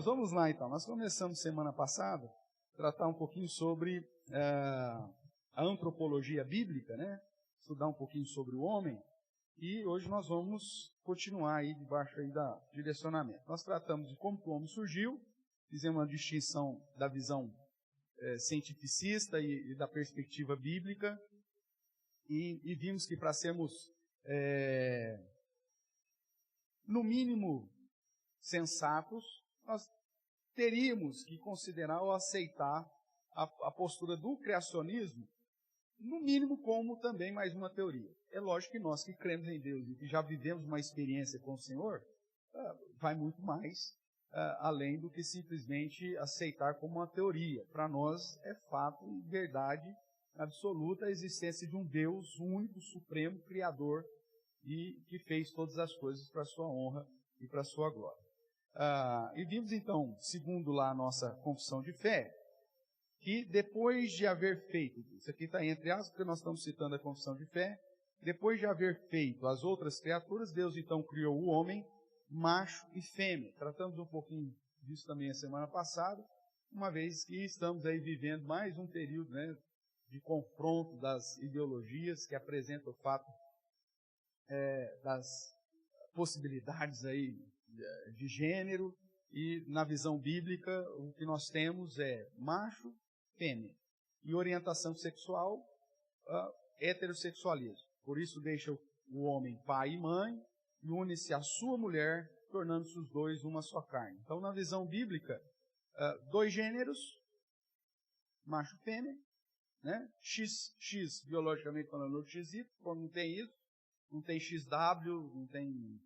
Irmãos, vamos lá então. Nós começamos semana passada a tratar um pouquinho sobre a antropologia bíblica, né? Estudar um pouquinho sobre o homem. E hoje nós vamos continuar aí debaixo aí da direcionamento. Nós tratamos de como o homem surgiu, fizemos uma distinção da visão cientificista e da perspectiva bíblica. E vimos que para sermos, no mínimo, sensatos, nós teríamos que considerar ou aceitar a postura do criacionismo, no mínimo como também mais uma teoria. É lógico que nós que cremos em Deus e que já vivemos uma experiência com o Senhor, vai muito mais além do que simplesmente aceitar como uma teoria. Para nós é fato e verdade absoluta a existência de um Deus único, supremo, criador e que fez todas as coisas para a sua honra e para a sua glória. E vimos então, segundo lá a nossa confissão de fé, que depois de haver feito, isso aqui está entre aspas, porque nós estamos citando a confissão de fé, depois de haver feito as outras criaturas, Deus então criou o homem, macho e fêmea. Tratamos um pouquinho disso também a semana passada, uma vez que estamos aí vivendo mais um período, né, de confronto das ideologias que apresentam o fato das possibilidades aí de gênero, e na visão bíblica o que nós temos é macho, fêmea, e orientação sexual, heterossexualismo. Por isso deixa o homem pai e mãe e une-se à sua mulher, tornando-se os dois uma só carne. Então, na visão bíblica, dois gêneros, macho e fêmea, né? X biologicamente falando, XY, como não tem isso, não tem XW, não tem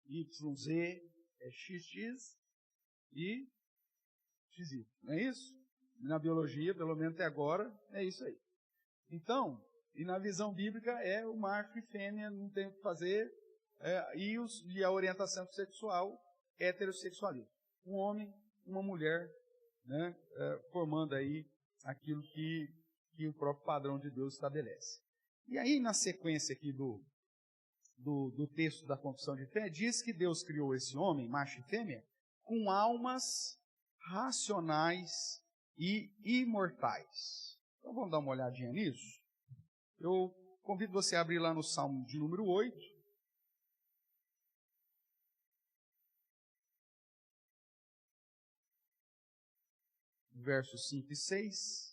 YZ, é XX e XY, não é isso? Na biologia, pelo menos até agora, é isso aí. Então, e na visão bíblica é o macho e fêmea, não tem o que fazer, e a orientação sexual, heterossexualismo. Um homem, uma mulher, né, formando aí aquilo que o próprio padrão de Deus estabelece. E aí, na sequência aqui do texto da confissão de fé, diz que Deus criou esse homem, macho e fêmea, com almas racionais e imortais. Então vamos dar uma olhadinha nisso? Eu convido você a abrir lá no Salmo de número 8. Versos 5 e 6.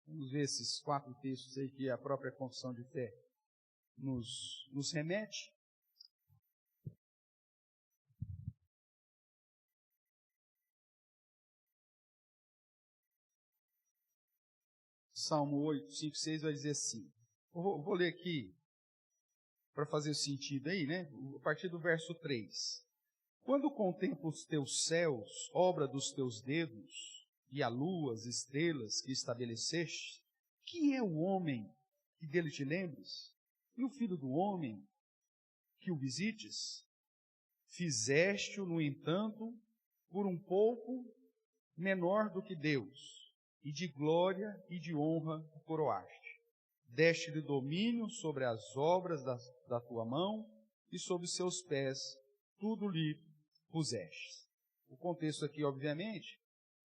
Vamos ver esses 4 textos aí que a própria confissão de fé nos remete. Salmo 8, 5, 6 vai dizer assim. Vou ler aqui para fazer o sentido aí, né? A partir do verso 3. Quando contemplo os teus céus, obra dos teus dedos, e a lua, as estrelas que estabeleceste, quem é o homem que dele te lembres? E o filho do homem que o visites? Fizeste-o, no entanto, por um pouco menor do que Deus, e de glória e de honra o coroaste. Deste-lhe domínio sobre as obras da tua mão, e sobre os seus pés tudo lhe puseste. O contexto aqui, obviamente,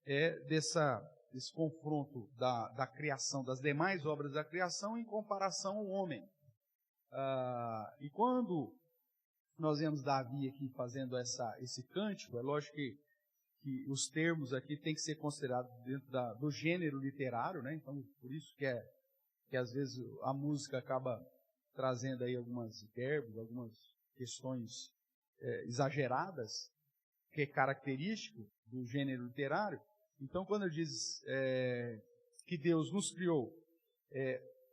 é desse confronto da criação, das demais obras da criação em comparação ao homem. E quando nós vemos Davi aqui fazendo esse cântico, é lógico que os termos aqui têm que ser considerados dentro do gênero literário, né? Então, por isso que às vezes a música acaba trazendo aí algumas hipérboles, algumas questões exageradas, que é característico do gênero literário. Então, quando ele diz que Deus nos criou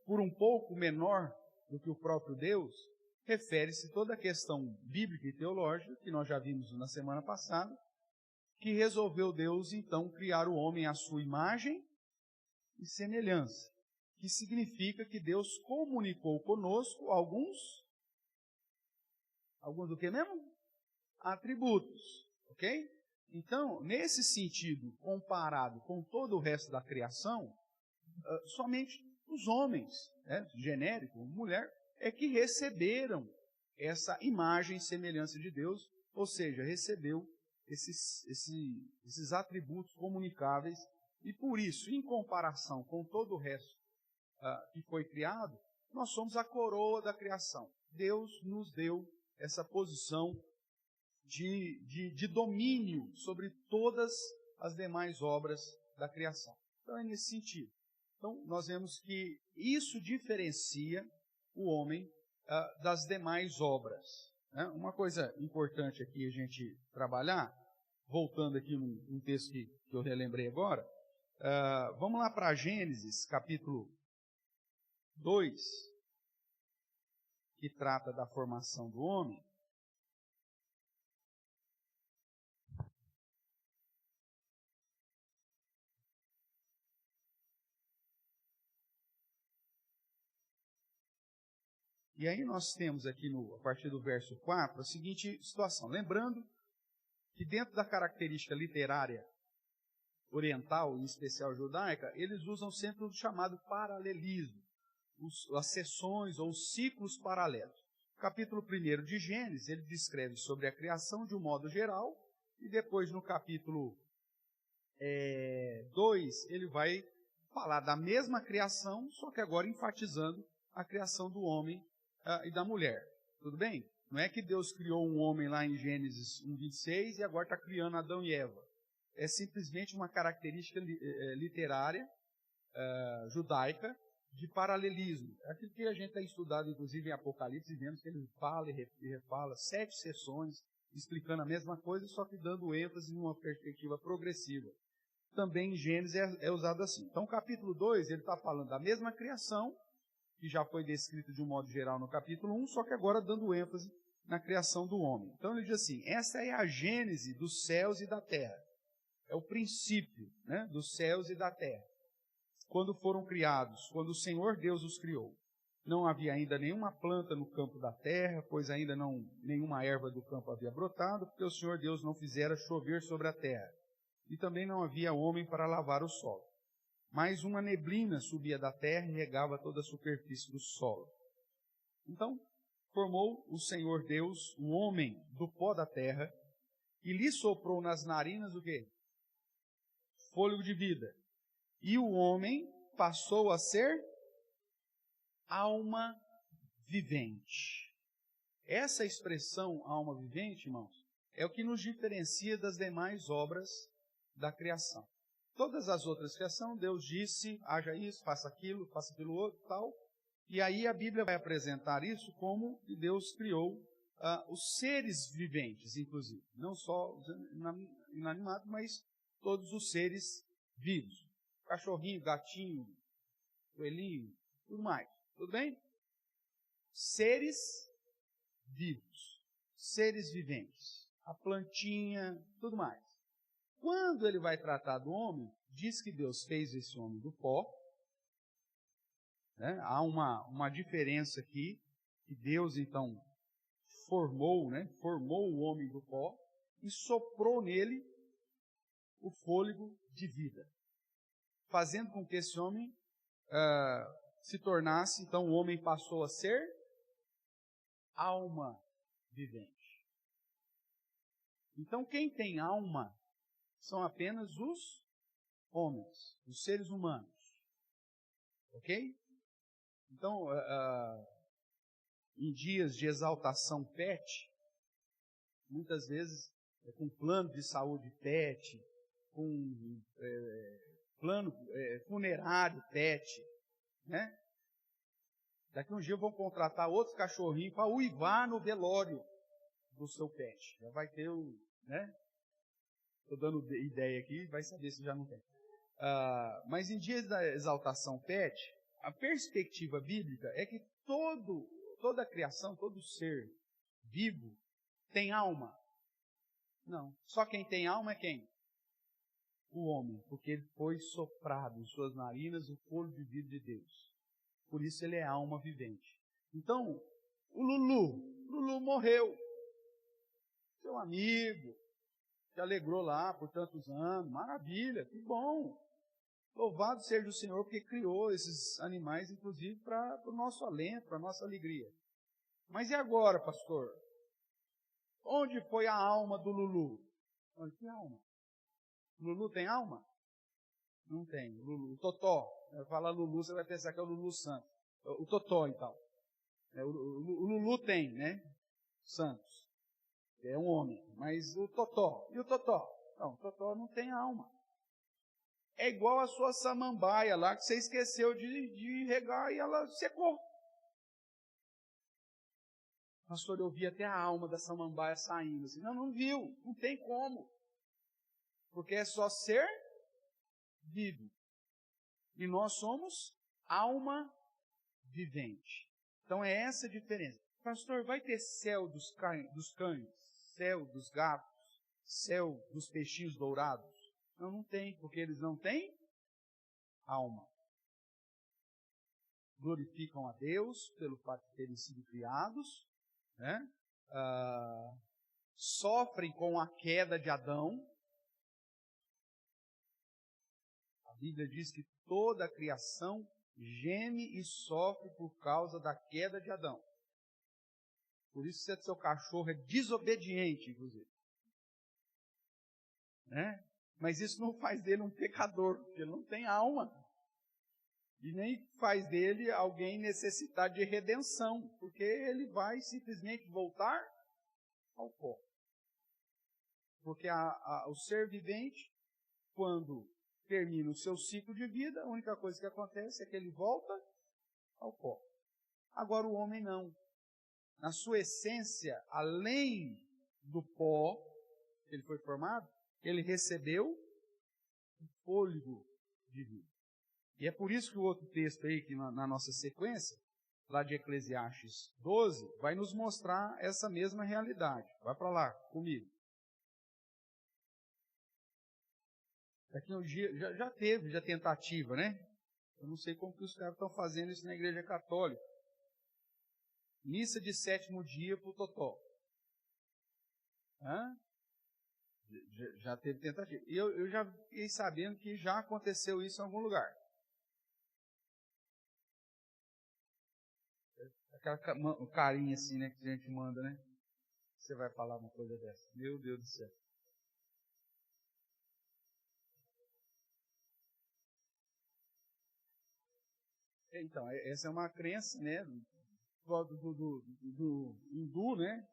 por um pouco menor do que o próprio Deus, refere-se toda a questão bíblica e teológica, que nós já vimos na semana passada, que resolveu Deus, então, criar o homem à sua imagem e semelhança, que significa que Deus comunicou conosco alguns do que mesmo? Atributos, ok? Então, nesse sentido, comparado com todo o resto da criação, somente os homens, genérico, mulher, é que receberam essa imagem e semelhança de Deus, ou seja, recebeu esses atributos comunicáveis, e por isso, em comparação com todo o resto que foi criado, nós somos a coroa da criação. Deus nos deu essa posição de domínio sobre todas as demais obras da criação. Então é nesse sentido. Então nós vemos que isso diferencia o homem das demais obras. Né? Uma coisa importante aqui a gente trabalhar, voltando aqui num texto que eu relembrei agora, vamos lá para Gênesis, capítulo 2, que trata da formação do homem. E aí nós temos aqui, a partir do verso 4, a seguinte situação. Lembrando que dentro da característica literária oriental, em especial judaica, eles usam sempre o chamado paralelismo, as seções ou os ciclos paralelos. No capítulo 1 de Gênesis, ele descreve sobre a criação de um modo geral, e depois no capítulo 2, ele vai falar da mesma criação, só que agora enfatizando a criação do homem e da mulher. Tudo bem? Não é que Deus criou um homem lá em Gênesis 1:26 e agora está criando Adão e Eva. É simplesmente uma característica literária judaica de paralelismo. É aquilo que a gente tem estudado, inclusive, em Apocalipse, e vemos que ele fala e refala 7 sessões explicando a mesma coisa, só que dando ênfase em uma perspectiva progressiva. Também em Gênesis é usado assim. Então, capítulo 2, ele está falando da mesma criação, que já foi descrito de um modo geral no capítulo 1, só que agora dando ênfase na criação do homem. Então ele diz assim, essa é a gênese dos céus e da terra. É o princípio, né, dos céus e da terra. Quando foram criados, quando o Senhor Deus os criou. Não havia ainda nenhuma planta no campo da terra, pois ainda nenhuma erva do campo havia brotado, porque o Senhor Deus não fizera chover sobre a terra. E também não havia homem para lavar o solo. Mas uma neblina subia da terra e regava toda a superfície do solo. Então, formou o Senhor Deus o homem do pó da terra e lhe soprou nas narinas o quê? Fôlego de vida. E o homem passou a ser alma vivente. Essa expressão alma vivente, irmãos, é o que nos diferencia das demais obras da criação. Todas as outras criações, Deus disse, haja isso, faça aquilo outro, tal. E aí a Bíblia vai apresentar isso como que Deus criou os seres viventes, inclusive. Não só os inanimados, mas todos os seres vivos. Cachorrinho, gatinho, coelhinho, tudo mais. Tudo bem? Seres vivos. Seres viventes. A plantinha, tudo mais. Quando ele vai tratar do homem, diz que Deus fez esse homem do pó. Né? Há uma diferença aqui, que Deus então formou o homem do pó e soprou nele o fôlego de vida, fazendo com que esse homem se tornasse, então o homem passou a ser alma vivente. Então quem tem alma são apenas os homens, os seres humanos. Ok? Então, em dias de exaltação PET, muitas vezes com plano de saúde PET, com plano funerário PET, né? Daqui um dia vão contratar outro cachorrinho para uivar no velório do seu pet. Já vai ter o, né? Estou dando ideia aqui, vai saber se já não tem. Mas em dias da exaltação PET, a perspectiva bíblica é que toda a criação, todo ser vivo tem alma. Não. Só quem tem alma é quem? O homem, porque ele foi soprado em suas narinas o fôlego de vida de Deus. Por isso ele é alma vivente. Então, o Lulu morreu. Seu amigo, que alegrou lá por tantos anos, maravilha, que bom. Louvado seja o Senhor, porque criou esses animais, inclusive, para o nosso alento, para a nossa alegria. Mas e agora, pastor? Onde foi a alma do Lulu? Olha, que alma? Lulu tem alma? Não tem. Lulu, o Totó. Fala Lulu, você vai pensar que é o Lulu Santos. O Totó, então. O Lulu tem, né? Santos. É um homem. Mas o Totó. E o Totó? Não, o Totó não tem alma. É igual a sua samambaia lá, que você esqueceu de regar e ela secou. Pastor, eu vi até a alma da samambaia saindo. Assim, não viu. Não tem como. Porque é só ser vivo. E nós somos alma vivente. Então é essa a diferença. Pastor, vai ter céu dos cães, céu dos gatos, céu dos peixinhos dourados? Não tem, porque eles não têm alma. Glorificam a Deus pelo fato de terem sido criados, né? Sofrem com a queda de Adão. A Bíblia diz que toda a criação geme e sofre por causa da queda de Adão. Por isso que seu cachorro é desobediente, inclusive. Né? Mas isso não faz dele um pecador, porque ele não tem alma. E nem faz dele alguém necessitar de redenção, porque ele vai simplesmente voltar ao pó. Porque o ser vivente, quando termina o seu ciclo de vida, a única coisa que acontece é que ele volta ao pó. Agora o homem não. Na sua essência, além do pó que ele foi formado, ele recebeu o fôlego de vida. E é por isso que o outro texto aí, que na nossa sequência, lá de Eclesiastes 12, vai nos mostrar essa mesma realidade. Vai para lá comigo. Daqui a um dia, já teve tentativa, né? Eu não sei como que os caras estão fazendo isso na igreja católica. Missa de 7º dia para o Totó. Já teve tentativa. E eu já fiquei sabendo que já aconteceu isso em algum lugar. Aquela carinha assim, né, que a gente manda, né? Você vai falar uma coisa dessa. Meu Deus do céu. Então, essa é uma crença, né, do hindu, né,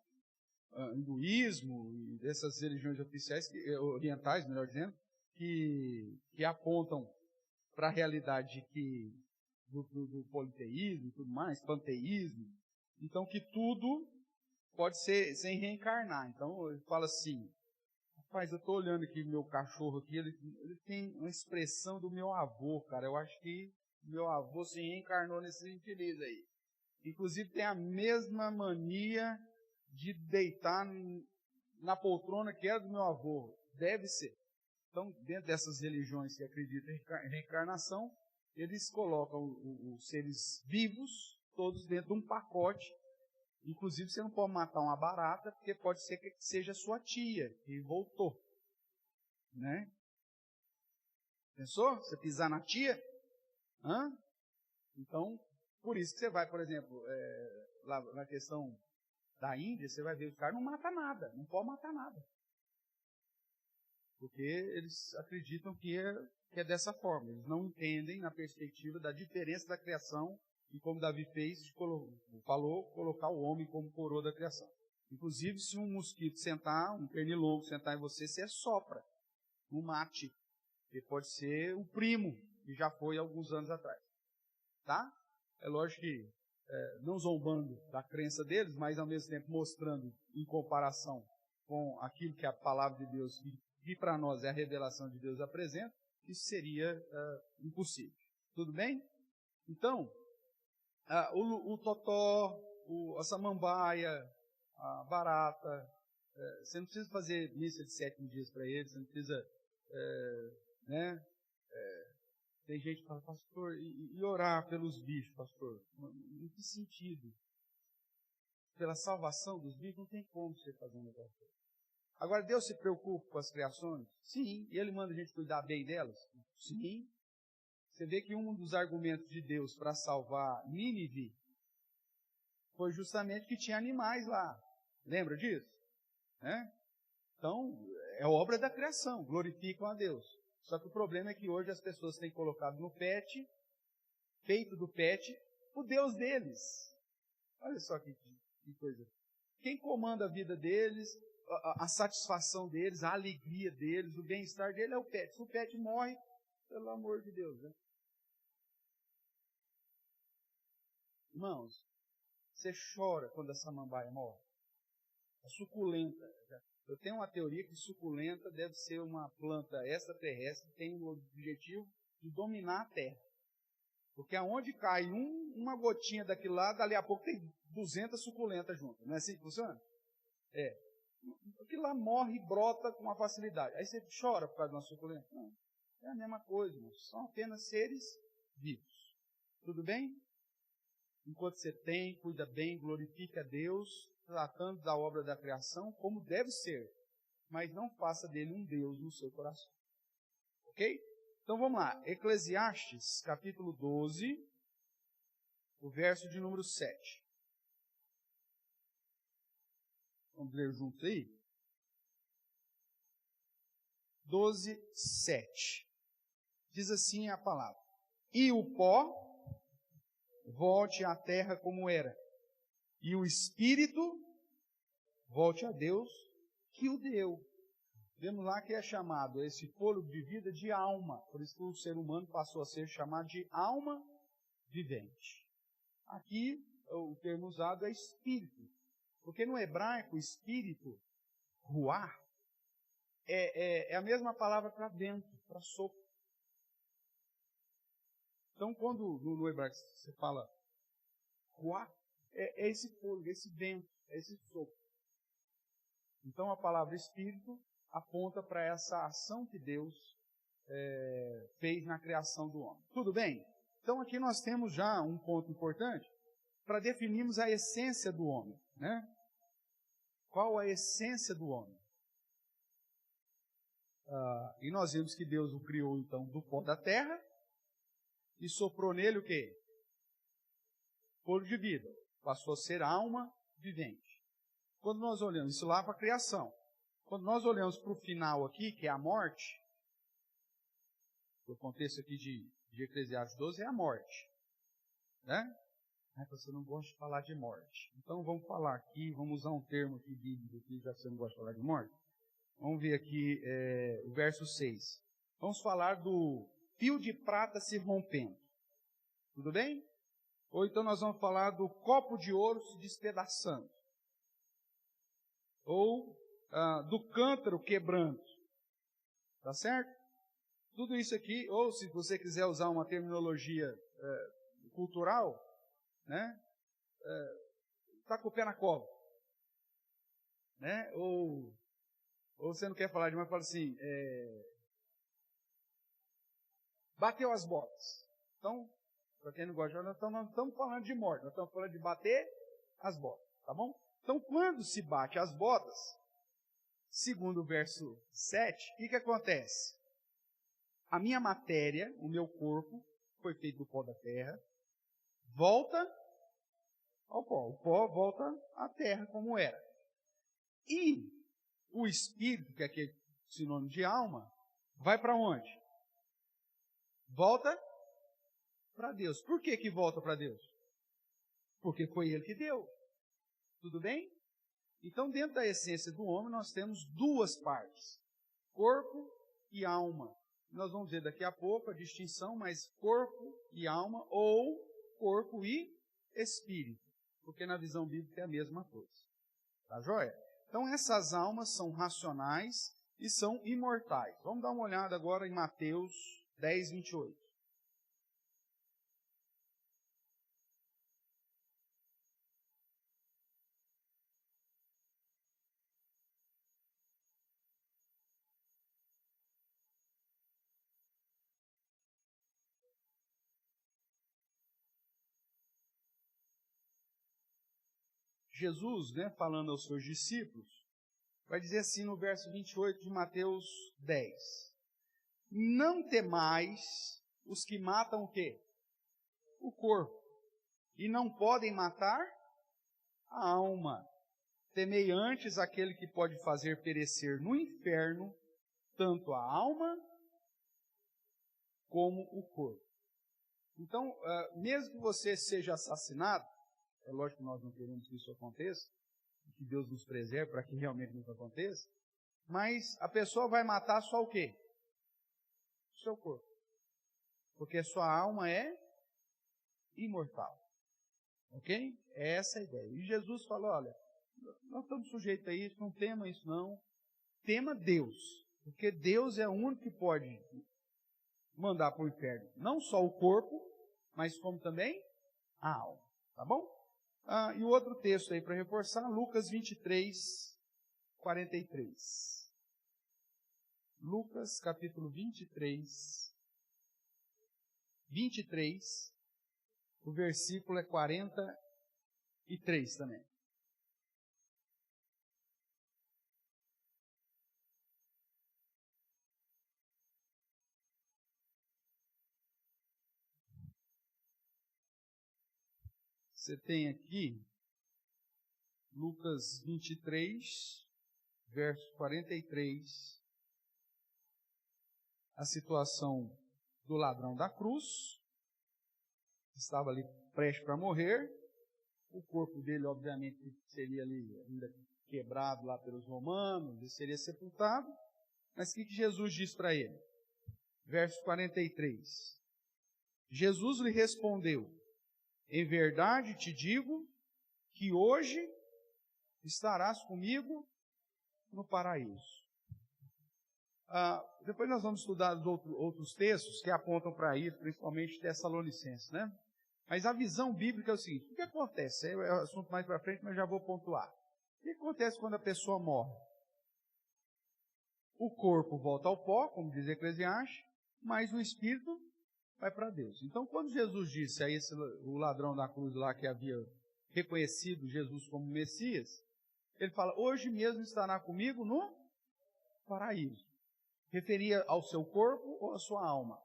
hinduísmo e dessas religiões oficiais, orientais, melhor dizendo, que apontam para a realidade do politeísmo e tudo mais, panteísmo. Então, que tudo pode ser sem reencarnar. Então, ele fala assim, rapaz, eu estou olhando aqui meu cachorro aqui, ele tem uma expressão do meu avô, cara. Eu acho que meu avô se reencarnou nesse infeliz aí. Inclusive tem a mesma mania de deitar na poltrona que era do meu avô. Deve ser. Então, dentro dessas religiões que acreditam em reencarnação, eles colocam os seres vivos todos dentro de um pacote. Inclusive, você não pode matar uma barata, porque pode ser que seja sua tia, que voltou. Né? Pensou? Você pisar na tia? Então, por isso que você vai, por exemplo, lá na questão da Índia, você vai ver, os caras não matam nada, não pode matar nada. Porque eles acreditam que é dessa forma. Eles não entendem na perspectiva da diferença da criação e como Davi falou, colocar o homem como coroa da criação. Inclusive, se um mosquito sentar, um pernilongo sentar em você sopra, não mate. Ele pode ser o primo, que já foi alguns anos atrás. Tá? É lógico que, não zombando da crença deles, mas ao mesmo tempo mostrando em comparação com aquilo que a palavra de Deus, que para nós é a revelação de Deus, apresenta, isso seria impossível. Tudo bem? Então, o totó, a samambaia, a barata, você não precisa fazer missa de 7 dias para eles, você não precisa, né? Tem gente que fala, pastor, e orar pelos bichos, pastor? Em que sentido? Pela salvação dos bichos, não tem como você fazer um negócio. Agora, Deus se preocupa com as criações? Sim. E Ele manda a gente cuidar bem delas? Sim. Você vê que um dos argumentos de Deus para salvar Nínive foi justamente que tinha animais lá. Lembra disso? Né? Então, é obra da criação, glorificam a Deus. Só que o problema é que hoje as pessoas têm colocado no pet, feito do pet, o Deus deles. Olha só que coisa. Quem comanda a vida deles, a satisfação deles, a alegria deles, o bem-estar dele é o pet. Se o pet morre, pelo amor de Deus, né? Irmãos, você chora quando a samambaia morre. A suculenta. Eu tenho uma teoria que suculenta deve ser uma planta extraterrestre que tem o objetivo de dominar a Terra. Porque aonde cai uma gotinha daquilo lá, dali a pouco tem 200 suculentas juntas. Não é assim que funciona? É. Aquilo lá morre e brota com uma facilidade. Aí você chora por causa de uma suculenta? Não. É a mesma coisa, irmãos. São apenas seres vivos. Tudo bem? Enquanto você tem, cuida bem, glorifica a Deus, tratando da obra da criação como deve ser. Mas não faça dele um Deus no seu coração. Ok? Então vamos lá. Eclesiastes, capítulo 12, o verso de número 7. Vamos ler juntos aí? 12, 7. Diz assim a palavra: E o pó volte à terra como era, e o espírito volte a Deus que o deu. Vemos lá que é chamado esse fôlego de vida de alma. Por isso que o ser humano passou a ser chamado de alma vivente. Aqui, o termo usado é espírito. Porque no hebraico, espírito, ruar, é a mesma palavra para vento, para sopro. Então, quando no hebraico você fala ruar, é esse fôlego, esse vento, é esse sopro. Então, a palavra espírito aponta para essa ação que Deus fez na criação do homem. Tudo bem? Então, aqui nós temos já um ponto importante para definirmos a essência do homem, né? Qual a essência do homem? E nós vimos que Deus o criou, então, do pó da terra e soprou nele o quê? Fôlego de vida. Passou a ser alma vivente. Quando nós olhamos isso lá para a criação, quando nós olhamos para o final aqui, que é a morte, o contexto aqui de Eclesiastes 12 é a morte, né? Você não gosta de falar de morte. Então vamos falar aqui, vamos usar um termo aqui bíblico, aqui, já que você não gosta de falar de morte. Vamos ver aqui o verso 6. Vamos falar do fio de prata se rompendo. Tudo bem? Ou então nós vamos falar do copo de ouro se despedaçando. Ou do cântaro quebrando. Tá certo? Tudo isso aqui, ou se você quiser usar uma terminologia cultural, né? Tá com o pé na cova. Né? Ou você não quer falar demais, fala assim, bateu as botas. Então, para quem não gosta de nós não estamos falando de morte, nós estamos falando de bater as botas, tá bom? Então, quando se bate as botas, segundo o verso 7, o que acontece? A minha matéria, o meu corpo, foi feito do pó da terra, volta ao pó. O pó volta à terra como era. E o espírito, que aqui é sinônimo de alma, vai para onde? Volta para Deus. Por que volta para Deus? Porque foi Ele que deu. Tudo bem? Então, dentro da essência do homem, nós temos duas partes: corpo e alma. Nós vamos ver daqui a pouco a distinção, mas corpo e alma, ou corpo e espírito. Porque na visão bíblica é a mesma coisa. Tá joia? Então, essas almas são racionais e são imortais. Vamos dar uma olhada agora em Mateus 10, 28. Jesus, né, falando aos seus discípulos, vai dizer assim no verso 28 de Mateus 10. Não temais os que matam o quê? O corpo. E não podem matar a alma. Temei antes aquele que pode fazer perecer no inferno tanto a alma como o corpo. Então, mesmo que você seja assassinado, é lógico que nós não queremos que isso aconteça, que Deus nos preserve para que realmente isso aconteça, mas a pessoa vai matar só o quê? O seu corpo. Porque a sua alma é imortal. Ok? É essa a ideia. E Jesus falou, olha, nós estamos sujeitos a isso, não tema isso não. Tema Deus. Porque Deus é o único que pode mandar para o inferno. Não só o corpo, mas como também a alma. Tá bom? E o outro texto aí para reforçar, Lucas 23, 43. Lucas capítulo 23, o versículo é 43 também. Você tem aqui, Lucas 23, verso 43, a situação do ladrão da cruz, que estava ali prestes para morrer, o corpo dele, obviamente, seria ali ainda quebrado lá pelos romanos, ele seria sepultado, mas o que Jesus diz para ele? Verso 43. Jesus lhe respondeu, em verdade te digo que hoje estarás comigo no paraíso. Depois nós vamos estudar os outros textos que apontam para isso, principalmente Tessalonicenses, né? Mas a visão bíblica é o seguinte, o que acontece? É o assunto mais para frente, mas já vou pontuar. O que acontece quando a pessoa morre? O corpo volta ao pó, como diz Eclesiastes, mas o espírito vai para Deus. Então, quando Jesus disse a o ladrão da cruz lá que havia reconhecido Jesus como Messias, ele fala, hoje mesmo estará comigo no paraíso. Referia ao seu corpo ou à sua alma?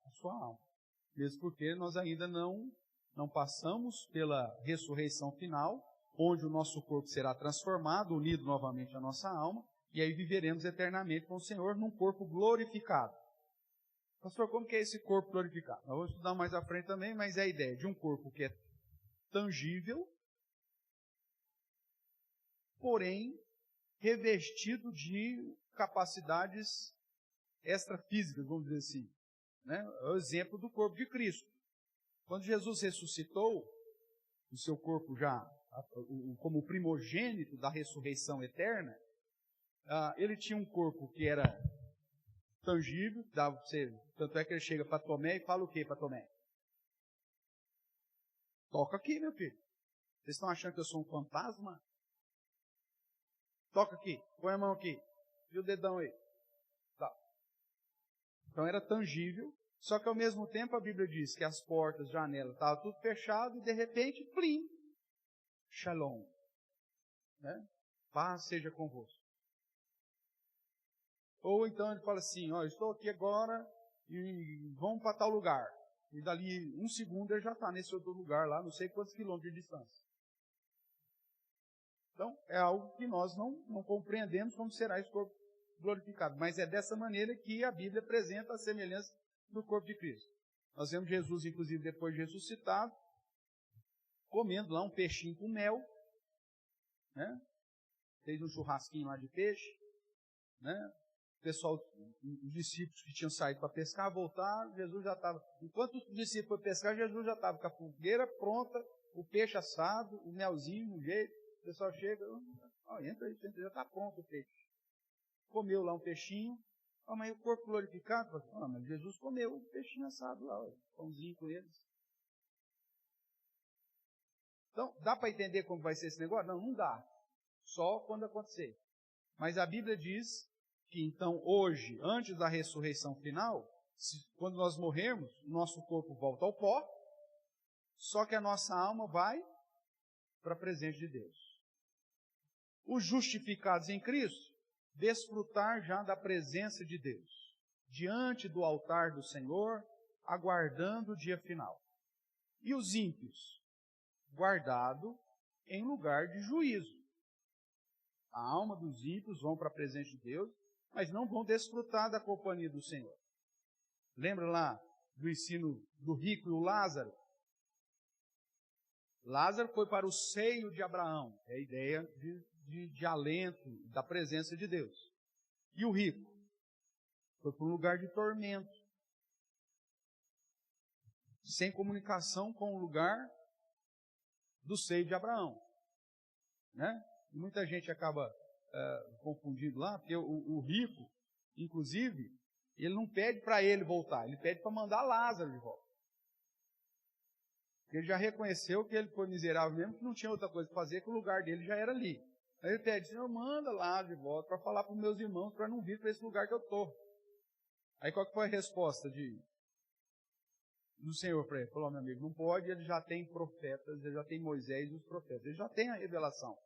A sua alma. Mesmo porque nós ainda não passamos pela ressurreição final, onde o nosso corpo será transformado, unido novamente à nossa alma, e aí viveremos eternamente com o Senhor num corpo glorificado. Pastor, como que é esse corpo glorificado? Nós vamos estudar mais à frente também, mas é a ideia de um corpo que é tangível, porém revestido de capacidades extrafísicas, vamos dizer assim. Né? É o exemplo do corpo de Cristo. Quando Jesus ressuscitou, o seu corpo já como primogênito da ressurreição eterna, ele tinha um corpo que era tangível, dava para você, tanto é que ele chega para Tomé e fala o que para Tomé? Toca aqui, meu filho. Vocês estão achando que eu sou um fantasma? Toca aqui, põe a mão aqui, e o dedão aí. Tá. Então era tangível, só que ao mesmo tempo a Bíblia diz que as portas, janelas, estavam tudo fechado e de repente, plim, shalom. Né? Paz seja convosco. Ou então ele fala assim, ó, estou aqui agora e vamos para tal lugar. E dali um segundo ele já está nesse outro lugar lá, não sei quantos quilômetros de distância. Então, é algo que nós não compreendemos como será esse corpo glorificado. Mas é dessa maneira que a Bíblia apresenta a semelhança do corpo de Cristo. Nós vemos Jesus, inclusive, depois de ressuscitado, comendo lá um peixinho com mel, né? Fez um churrasquinho lá de peixe, né? O pessoal, os discípulos que tinham saído para pescar, voltaram, Jesus já estava... Enquanto os discípulos foram pescar, Jesus já estava com a fogueira pronta, o peixe assado, o melzinho no jeito. O pessoal chega, entra aí, já está pronto o peixe. Comeu lá um peixinho, mas o corpo glorificado, mas Jesus comeu o peixinho assado lá, pãozinho com eles. Então, dá para entender como vai ser esse negócio? Não dá. Só quando acontecer. Mas a Bíblia diz que então hoje, antes da ressurreição final, quando nós morrermos, nosso corpo volta ao pó, só que a nossa alma vai para a presença de Deus. Os justificados em Cristo, desfrutar já da presença de Deus, diante do altar do Senhor, aguardando o dia final. E os ímpios, guardado em lugar de juízo. A alma dos ímpios vão para a presença de Deus, mas não vão desfrutar da companhia do Senhor. Lembra lá do ensino do rico e o Lázaro? Lázaro foi para o seio de Abraão, é a ideia de alento, da presença de Deus. E o rico foi para um lugar de tormento, sem comunicação com o lugar do seio de Abraão. Né? E muita gente acaba confundindo lá, porque o rico, inclusive, ele não pede para ele voltar, ele pede para mandar Lázaro de volta. Ele já reconheceu que ele foi miserável mesmo, que não tinha outra coisa para fazer, que o lugar dele já era ali. Aí ele pede, Senhor, manda Lázaro de volta para falar para os meus irmãos, para não vir para esse lugar que eu estou. Aí qual que foi a resposta do Senhor para ele? Falou, meu amigo, não pode, ele já tem profetas, ele já tem Moisés e os profetas, ele já tem a revelação.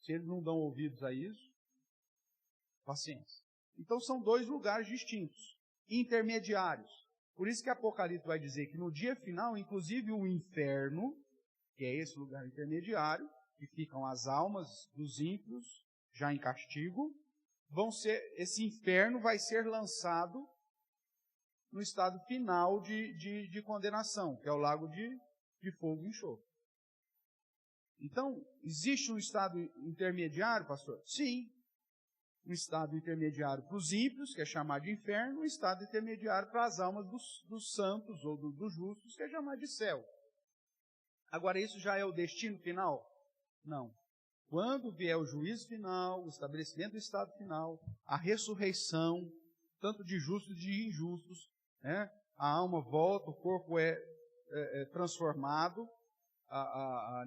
Se eles não dão ouvidos a isso, paciência. Então são dois lugares distintos, intermediários. Por isso que Apocalipse vai dizer que no dia final, inclusive o inferno, que é esse lugar intermediário, que ficam as almas dos ímpios, já em castigo, esse inferno vai ser lançado no estado final de condenação, que é o lago de fogo e enxofre. Então, existe um estado intermediário, pastor? Sim. Um estado intermediário para os ímpios, que é chamado de inferno, um estado intermediário para as almas dos santos ou dos justos, que é chamado de céu. Agora, isso já é o destino final? Não. Quando vier o juízo final, o estabelecimento do estado final, a ressurreição, tanto de justos e de injustos, né? A alma volta, o corpo é transformado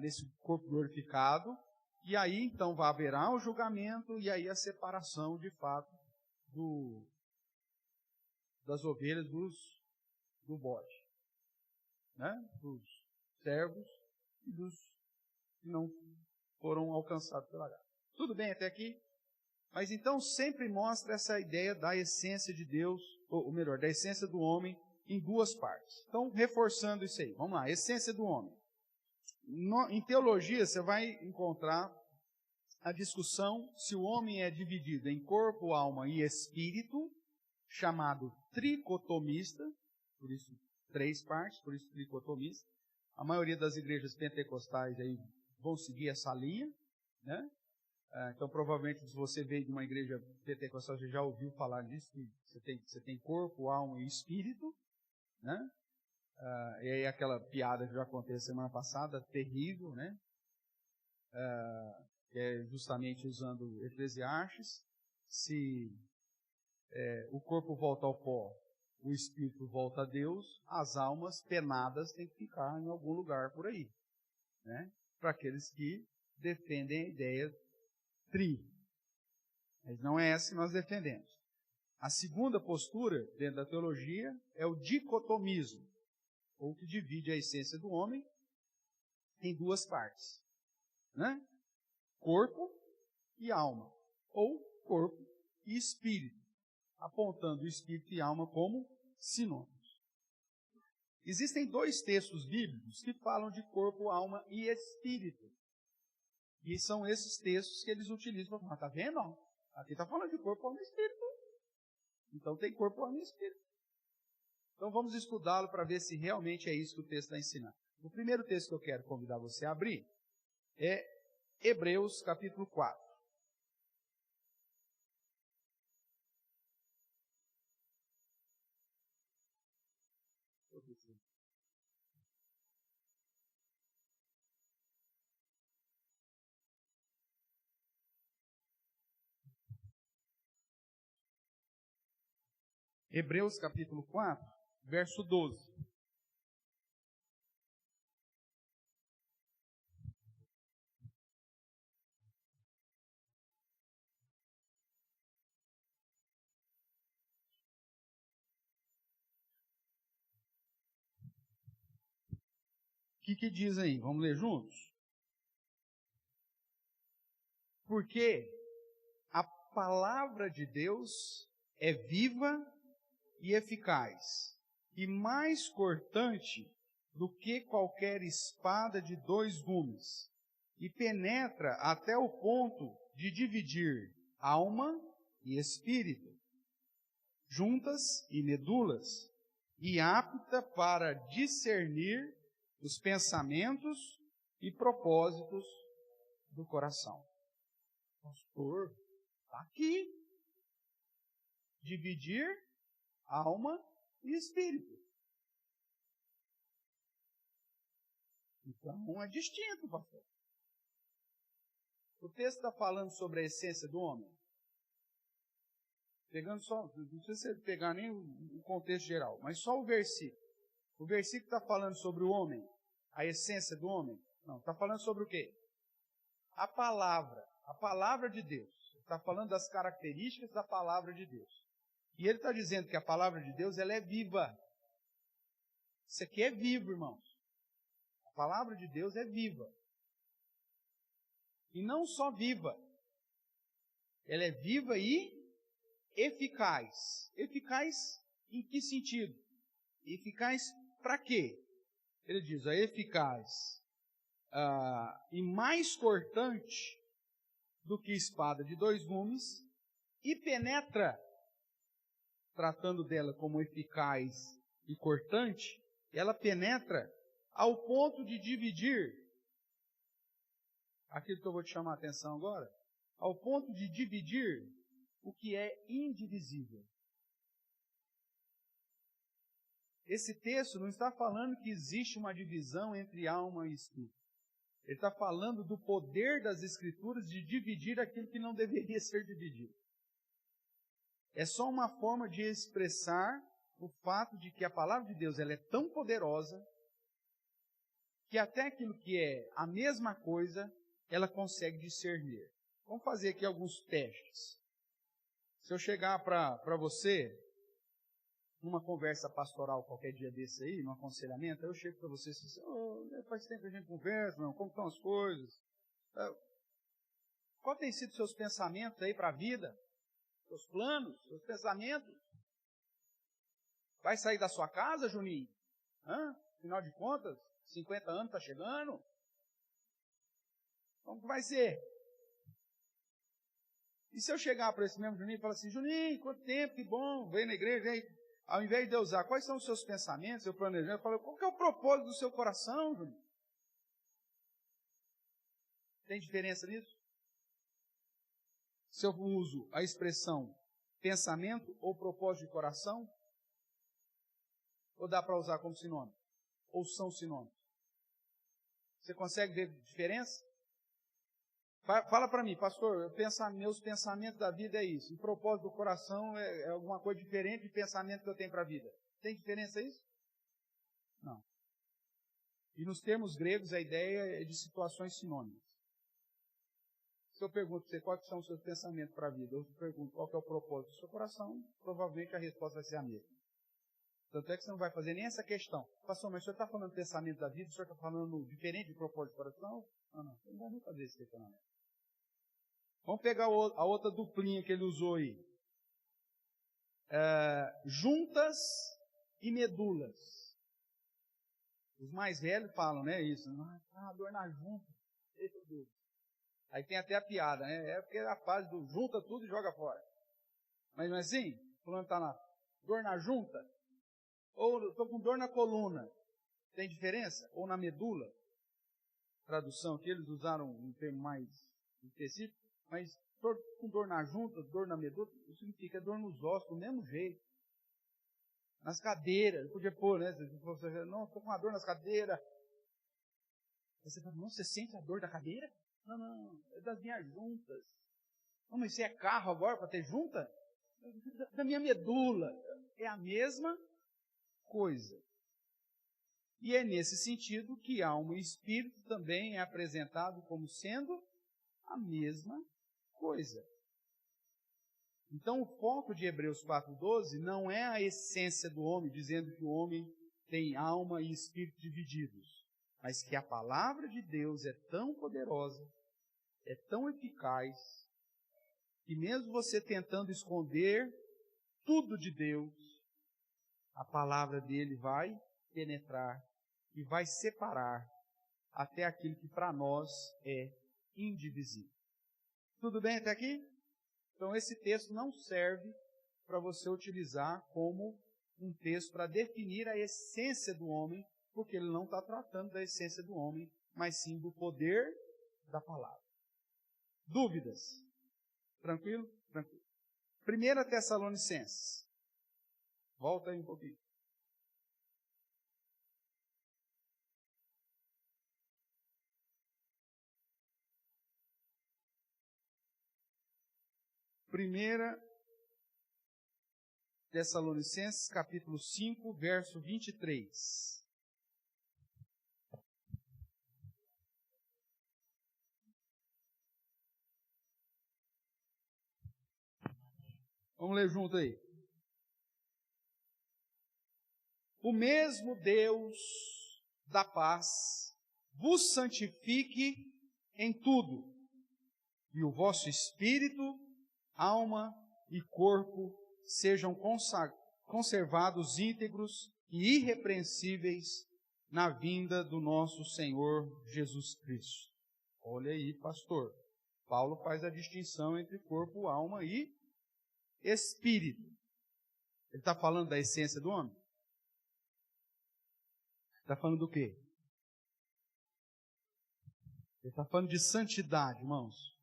nesse corpo glorificado, e aí então haverá o julgamento, e aí a separação de fato das ovelhas do bode, né? Dos servos e dos que não foram alcançados pela graça. Tudo bem até aqui? Mas então sempre mostra essa ideia da essência de Deus, ou melhor, da essência do homem em duas partes. Então, reforçando isso aí, vamos lá, essência do homem. Em teologia, você vai encontrar a discussão se o homem é dividido em corpo, alma e espírito, chamado tricotomista, por isso três partes, por isso tricotomista. A maioria das igrejas pentecostais aí vão seguir essa linha, né? Então, provavelmente, se você veio de uma igreja pentecostal, você já ouviu falar disso, que você tem corpo, alma e espírito, né? E aí aquela piada que já contei semana passada, terrível, né? Que é justamente usando Eclesiastes, se o corpo volta ao pó, o espírito volta a Deus, as almas penadas têm que ficar em algum lugar por aí, né? Para aqueles que defendem a ideia tri. Mas não é essa que nós defendemos. A segunda postura, dentro da teologia, é o dicotomismo, ou que divide a essência do homem em duas partes, né? Corpo e alma, ou corpo e espírito, apontando o espírito e alma como sinônimos. Existem dois textos bíblicos que falam de corpo, alma e espírito. E são esses textos que eles utilizam para falar, tá vendo? Aqui está falando de corpo, alma e espírito. Então tem corpo, alma e espírito. Então vamos estudá-lo para ver se realmente é isso que o texto está ensinando. O primeiro texto que eu quero convidar você a abrir é Hebreus capítulo 4. Hebreus capítulo 4, verso 12. O que diz aí? Vamos ler juntos? Porque a palavra de Deus é viva e eficaz, e mais cortante do que qualquer espada de dois gumes, e penetra até o ponto de dividir alma e espírito, juntas e medulas, e apta para discernir os pensamentos e propósitos do coração. Pastor, está aqui. Dividir alma e espírito. Então, é distinto, pastor. O texto está falando sobre a essência do homem. Pegando só, não precisa pegar nem o contexto geral, mas só o versículo. O versículo está falando sobre o homem, a essência do homem. Não, está falando sobre o quê? A palavra de Deus. Está falando das características da palavra de Deus. E ele está dizendo que a palavra de Deus, ela é viva. Isso aqui é vivo, irmãos. A palavra de Deus é viva. E não só viva. Ela é viva e eficaz. Eficaz em que sentido? Eficaz para quê? Ele diz, eficaz e mais cortante do que espada de 2 gumes, e penetra, tratando dela como eficaz e cortante, ela penetra ao ponto de dividir, aquilo que eu vou te chamar a atenção agora, ao ponto de dividir o que é indivisível. Esse texto não está falando que existe uma divisão entre alma e espírito. Ele está falando do poder das Escrituras de dividir aquilo que não deveria ser dividido. É só uma forma de expressar o fato de que a palavra de Deus ela é tão poderosa que até aquilo que é a mesma coisa, ela consegue discernir. Vamos fazer aqui alguns testes. Se eu chegar para você, numa conversa pastoral qualquer dia desse aí, num aconselhamento, eu chego para você e digo assim, faz tempo que a gente conversa, não, como estão as coisas? Qual tem sido seus pensamentos aí para a vida? Seus planos, seus pensamentos? Vai sair da sua casa, Juninho? Afinal de contas, 50 anos está chegando? Como que vai ser? E se eu chegar para esse mesmo Juninho e falar assim, Juninho, quanto tempo, que bom, veio na igreja, aí, ao invés de eu usar, quais são os seus pensamentos, seu planejamento, eu falo, qual que é o propósito do seu coração, Juninho? Tem diferença nisso? Se eu uso a expressão pensamento ou propósito de coração, ou dá para usar como sinônimo? Ou são sinônimos? Você consegue ver diferença? Fala para mim, pastor, meus pensamentos da vida é isso. O propósito do coração é alguma coisa diferente de pensamento que eu tenho para a vida. Tem diferença isso? Não. E nos termos gregos, a ideia é de situações sinônimas. Se eu pergunto para você quais são os seus pensamentos para a vida, eu pergunto qual que é o propósito do seu coração, provavelmente a resposta vai ser a mesma. Tanto é que você não vai fazer nem essa questão. Pastor, mas o senhor está falando do pensamento da vida, o senhor está falando diferente do propósito do coração? Não, você não vai nem fazer esse questionamento. Vamos pegar a outra duplinha que ele usou aí. Juntas e medulas. Os mais velhos falam, né, isso. Dor na junta. Meu Deus. Aí tem até a piada, né? É porque é a fase do junta tudo e joga fora. Mas não é assim? Fulano está na dor na junta. Ou estou com dor na coluna. Tem diferença? Ou na medula? Tradução que eles usaram um termo mais específico. Mas estou com dor na junta, dor na medula, isso significa dor nos ossos, do mesmo jeito. Nas cadeiras, podia pôr, né? Você, não, estou com uma dor nas cadeiras. Você fala, não, você sente a dor da cadeira? Não, é das minhas juntas. Não, mas você é carro agora para ter junta? Da minha medula. É a mesma coisa. E é nesse sentido que alma e espírito também é apresentado como sendo a mesma coisa. Então o foco de Hebreus 4:12 não é a essência do homem, dizendo que o homem tem alma e espírito divididos, mas que a palavra de Deus é tão poderosa, é tão eficaz, que mesmo você tentando esconder tudo de Deus, a palavra dele vai penetrar e vai separar até aquilo que para nós é indivisível. Tudo bem até aqui? Então esse texto não serve para você utilizar como um texto para definir a essência do homem, porque ele não está tratando da essência do homem, mas sim do poder da palavra. Dúvidas? Tranquilo? Tranquilo. 1 Tessalonicenses. Volta aí um pouquinho. Primeira Tessalonicenses, capítulo 5, verso 23. Vamos ler junto aí. O mesmo Deus da paz vos santifique em tudo, e o vosso espírito, alma e corpo sejam conservados íntegros e irrepreensíveis na vinda do nosso Senhor Jesus Cristo. Olha aí, pastor. Paulo faz a distinção entre corpo, alma e espírito. Ele está falando da essência do homem? Está falando do quê? Ele está falando de santidade, irmãos.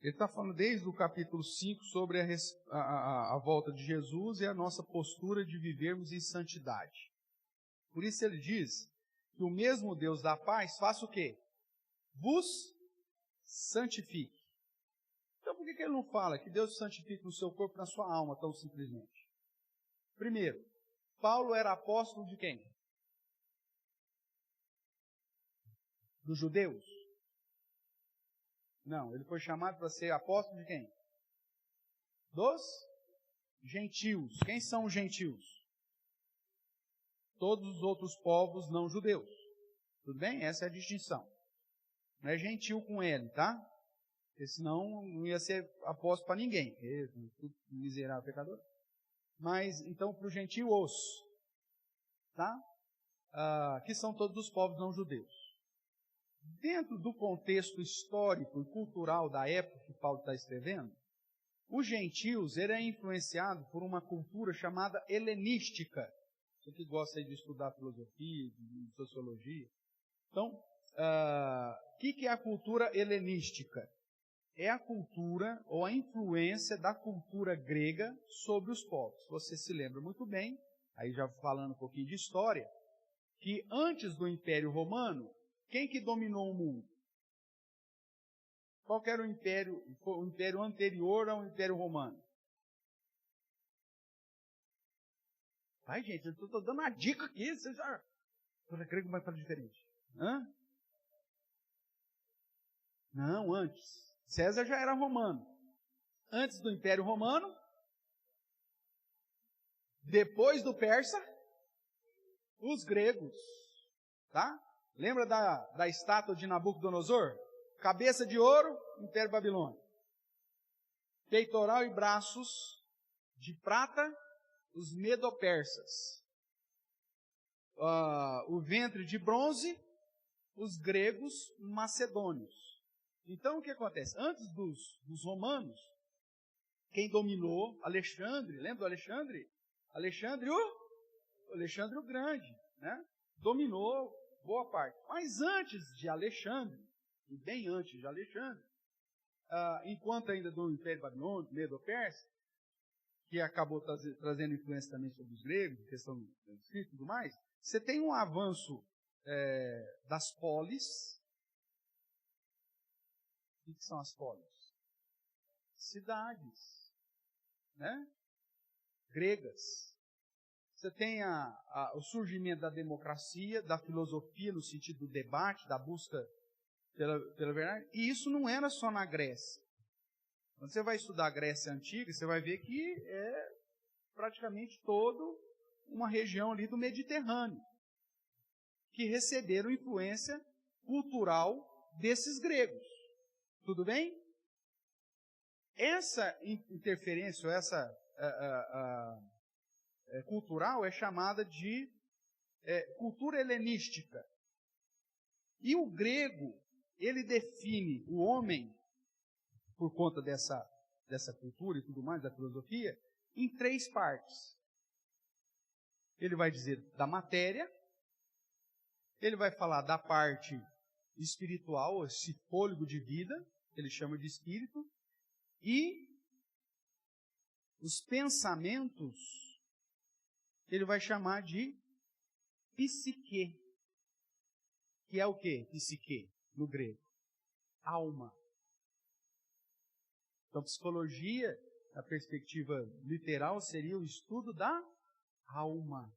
Ele está falando desde o capítulo 5 sobre a volta de Jesus e a nossa postura de vivermos em santidade. Por isso ele diz que o mesmo Deus da paz faça o quê? Vos santifique. Então por que ele não fala que Deus santifique no seu corpo e na sua alma tão simplesmente? Primeiro, Paulo era apóstolo de quem? Dos judeus? Não, ele foi chamado para ser apóstolo de quem? Dos gentios. Quem são os gentios? Todos os outros povos não judeus. Tudo bem? Essa é a distinção. Não é gentil com ele, tá? Porque senão não ia ser apóstolo para ninguém. Miserável pecador. Mas, então, para os gentios, tá? Que são todos os povos não judeus. Dentro do contexto histórico e cultural da época que Paulo está escrevendo, os gentios eram influenciados por uma cultura chamada helenística. Você que gosta aí de estudar filosofia, de sociologia. Então, o que é a cultura helenística? É a cultura ou a influência da cultura grega sobre os povos. Você se lembra muito bem, aí já falando um pouquinho de história, que antes do Império Romano, quem que dominou o mundo? Qual que era o império anterior ao Império Romano? Ai, gente, eu estou dando uma dica aqui, você já... O grego vai falar diferente. Hã? Não, antes. César já era romano. Antes do Império Romano, depois do persa, os gregos. Tá? Lembra da estátua de Nabucodonosor? Cabeça de ouro, Império Babilônico. Peitoral e braços de prata, os medo-persas. O ventre de bronze, os gregos macedônios. Então o que acontece? Antes dos romanos, quem dominou? Alexandre. Lembra do Alexandre? Alexandre o Grande, né? Dominou boa parte. Mas antes de Alexandre, e bem antes de Alexandre, enquanto ainda do Império Babilônico, Medo-Persa, que acabou trazendo influência também sobre os gregos, questão do escrito e tudo mais, você tem um avanço das polis. O que são as polis? Cidades, né? Gregas. Você tem o surgimento da democracia, da filosofia no sentido do debate, da busca pela verdade, e isso não era só na Grécia. Quando você vai estudar a Grécia Antiga, você vai ver que é praticamente toda uma região ali do Mediterrâneo, que receberam influência cultural desses gregos. Tudo bem? Essa interferência, essa cultural é chamada de cultura helenística. E o grego, ele define o homem, por conta dessa cultura e tudo mais, da filosofia, em 3 partes. Ele vai dizer da matéria, ele vai falar da parte espiritual, esse fôlego de vida, que ele chama de espírito, e os pensamentos, ele vai chamar de psique. Que é o quê? Psique, no grego. Alma. Então, psicologia, na perspectiva literal, seria o estudo da alma.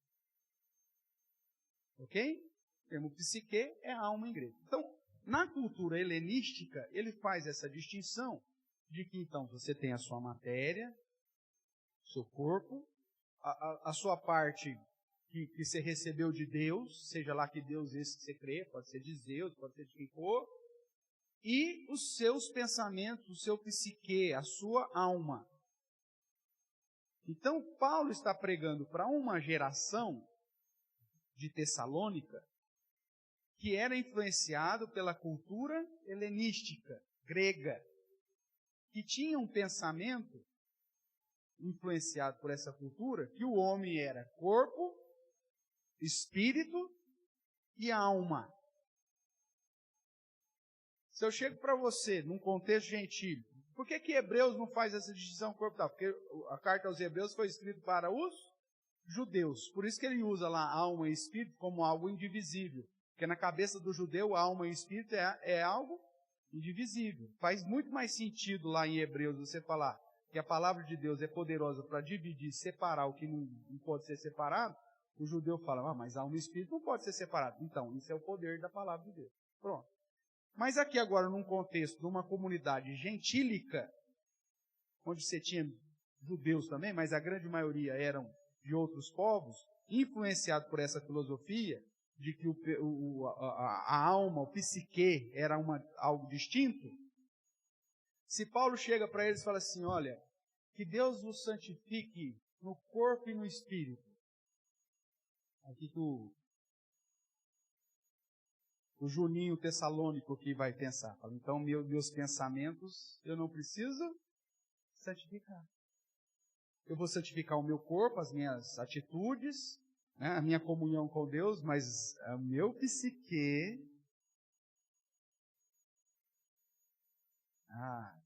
Ok? O termo psique é alma em grego. Então, na cultura helenística, ele faz essa distinção de que, então, você tem a sua matéria, seu corpo, a sua parte que você recebeu de Deus, seja lá que Deus esse que você crê, pode ser de Zeus, pode ser de quem for, e os seus pensamentos, o seu psique, a sua alma. Então, Paulo está pregando para uma geração de Tessalônica que era influenciado pela cultura helenística, grega, que tinha um pensamento influenciado por essa cultura, que o homem era corpo, espírito e alma. Se eu chego para você, num contexto gentil, por que Hebreus não faz essa distinção corporal? Porque a carta aos Hebreus foi escrita para os judeus. Por isso que ele usa lá alma e espírito como algo indivisível. Porque na cabeça do judeu, alma e espírito é algo indivisível. Faz muito mais sentido lá em Hebreus você falar que a palavra de Deus é poderosa para dividir, separar o que não pode ser separado. O judeu fala, mas alma e espírito não pode ser separado. Então, isso é o poder da palavra de Deus. Pronto. Mas aqui agora, num contexto de uma comunidade gentílica, onde você tinha judeus também, mas a grande maioria eram de outros povos, influenciado por essa filosofia de que a alma, o psique, era algo distinto, se Paulo chega para eles e fala assim, olha, que Deus vos santifique no corpo e no espírito. Aqui que o Juninho Tessalônico que vai pensar. Fala, então, meus pensamentos, eu não preciso santificar. Eu vou santificar o meu corpo, as minhas atitudes, né, a minha comunhão com Deus, mas o meu psique,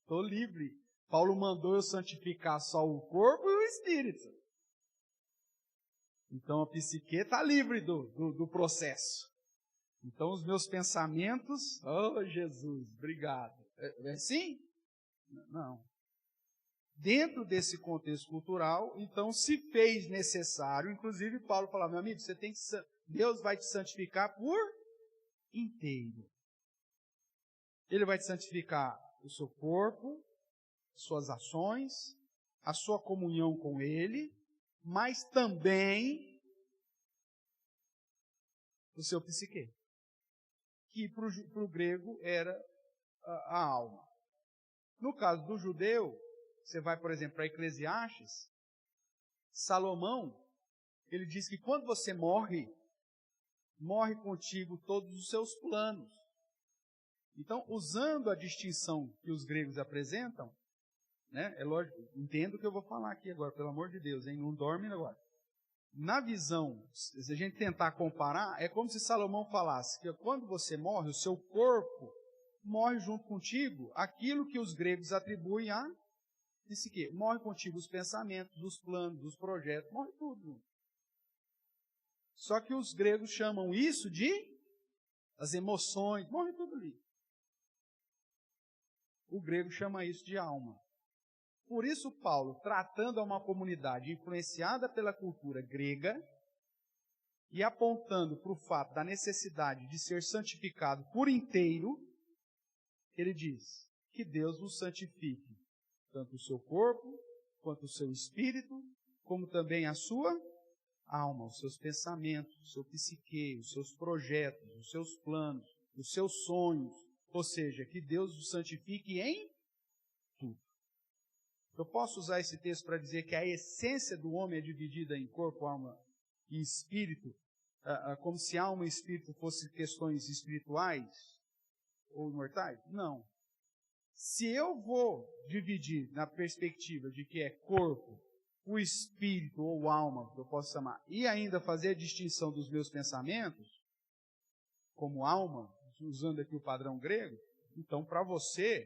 estou livre. Paulo mandou eu santificar só o corpo e o espírito. Então a psique está livre do processo. Então os meus pensamentos, oh Jesus, obrigado. É assim? Não. Dentro desse contexto cultural, então se fez necessário, inclusive Paulo falava, meu amigo, Deus vai te santificar por inteiro. Ele vai te santificar o seu corpo, suas ações, a sua comunhão com Ele, mas também o seu psique, que para o grego era a alma. No caso do judeu, você vai, por exemplo, para Eclesiastes, Salomão, ele diz que quando você morre contigo todos os seus planos. Então, usando a distinção que os gregos apresentam, né, é lógico, entendo o que eu vou falar aqui agora, pelo amor de Deus, hein, não dorme agora. Na visão, se a gente tentar comparar, é como se Salomão falasse que quando você morre, o seu corpo morre junto contigo aquilo que os gregos atribuem a psique. Morre contigo os pensamentos, os planos, os projetos, morre tudo. Só que os gregos chamam isso de as emoções, morre tudo ali. O grego chama isso de alma. Por isso Paulo, tratando a uma comunidade influenciada pela cultura grega e apontando para o fato da necessidade de ser santificado por inteiro, ele diz que Deus vos santifique, tanto o seu corpo, quanto o seu espírito, como também a sua alma, os seus pensamentos, o seu psique, os seus projetos, os seus planos, os seus sonhos, ou seja, que Deus os santifique em tudo. Eu posso usar esse texto para dizer que a essência do homem é dividida em corpo, alma e espírito, como se alma e espírito fossem questões espirituais ou imortais? Não. Se eu vou dividir na perspectiva de que é corpo, o espírito ou alma, que eu posso chamar, e ainda fazer a distinção dos meus pensamentos, como alma, usando aqui o padrão grego, então para você,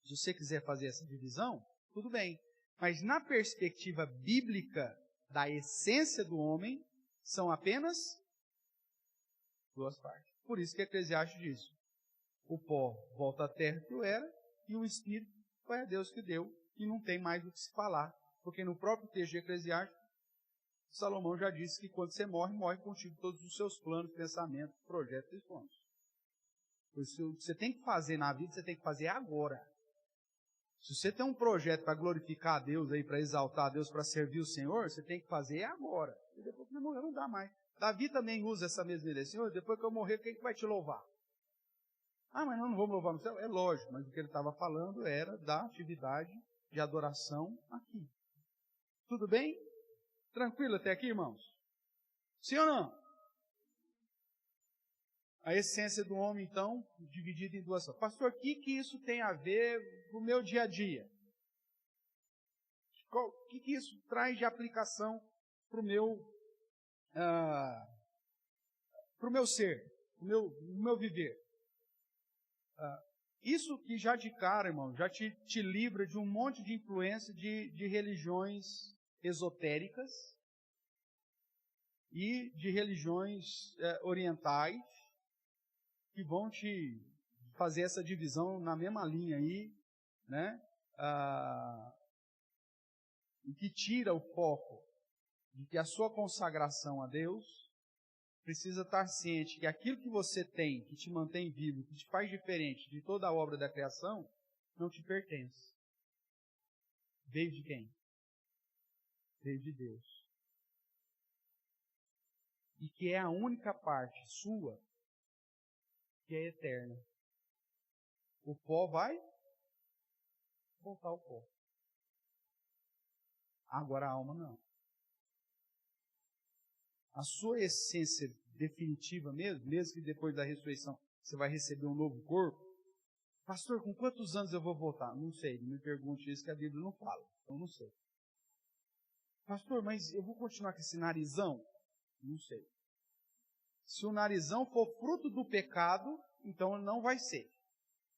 se você quiser fazer essa divisão, tudo bem. Mas na perspectiva bíblica da essência do homem, são apenas duas partes. Por isso que Eclesiastes diz: o pó volta à terra que o era, e o espírito foi a Deus que deu, e não tem mais o que se falar. Porque no próprio texto de Eclesiastes, Salomão já disse que quando você morre, morre contigo todos os seus planos, pensamentos, projetos e sonhos. Por isso, o que você tem que fazer na vida, você tem que fazer agora. Se você tem um projeto para glorificar a Deus, para exaltar a Deus, para servir o Senhor, você tem que fazer agora. E depois que você morrer, não dá mais. Davi também usa essa mesma ideia. Senhor, depois que eu morrer, quem que vai te louvar? Ah, mas não vamos louvar no céu? É lógico, mas o que ele estava falando era da atividade de adoração aqui. Tudo bem? Tranquilo até aqui, irmãos? Sim ou não? A essência do homem, então, dividida em duas. Pastor, o que isso tem a ver com o meu dia a dia? O que isso traz de aplicação para o meu ser, o meu viver? Isso que já de cara, irmão, já te livra de um monte de influência de religiões esotéricas e de religiões orientais que vão te fazer essa divisão na mesma linha aí, né? E que tira o foco de que a sua consagração a Deus precisa estar ciente que aquilo que você tem, que te mantém vivo, que te faz diferente de toda a obra da criação, não te pertence. Veio de quem? Veio de Deus. E que é a única parte sua que é eterna. O pó vai voltar ao pó. Agora a alma não. A sua essência definitiva mesmo que depois da ressurreição você vai receber um novo corpo. Pastor, com quantos anos eu vou voltar? Não sei, não me pergunte isso que a Bíblia não fala. Eu não sei. Pastor, mas eu vou continuar com esse narizão? Não sei. Se o narizão for fruto do pecado, então não vai ser.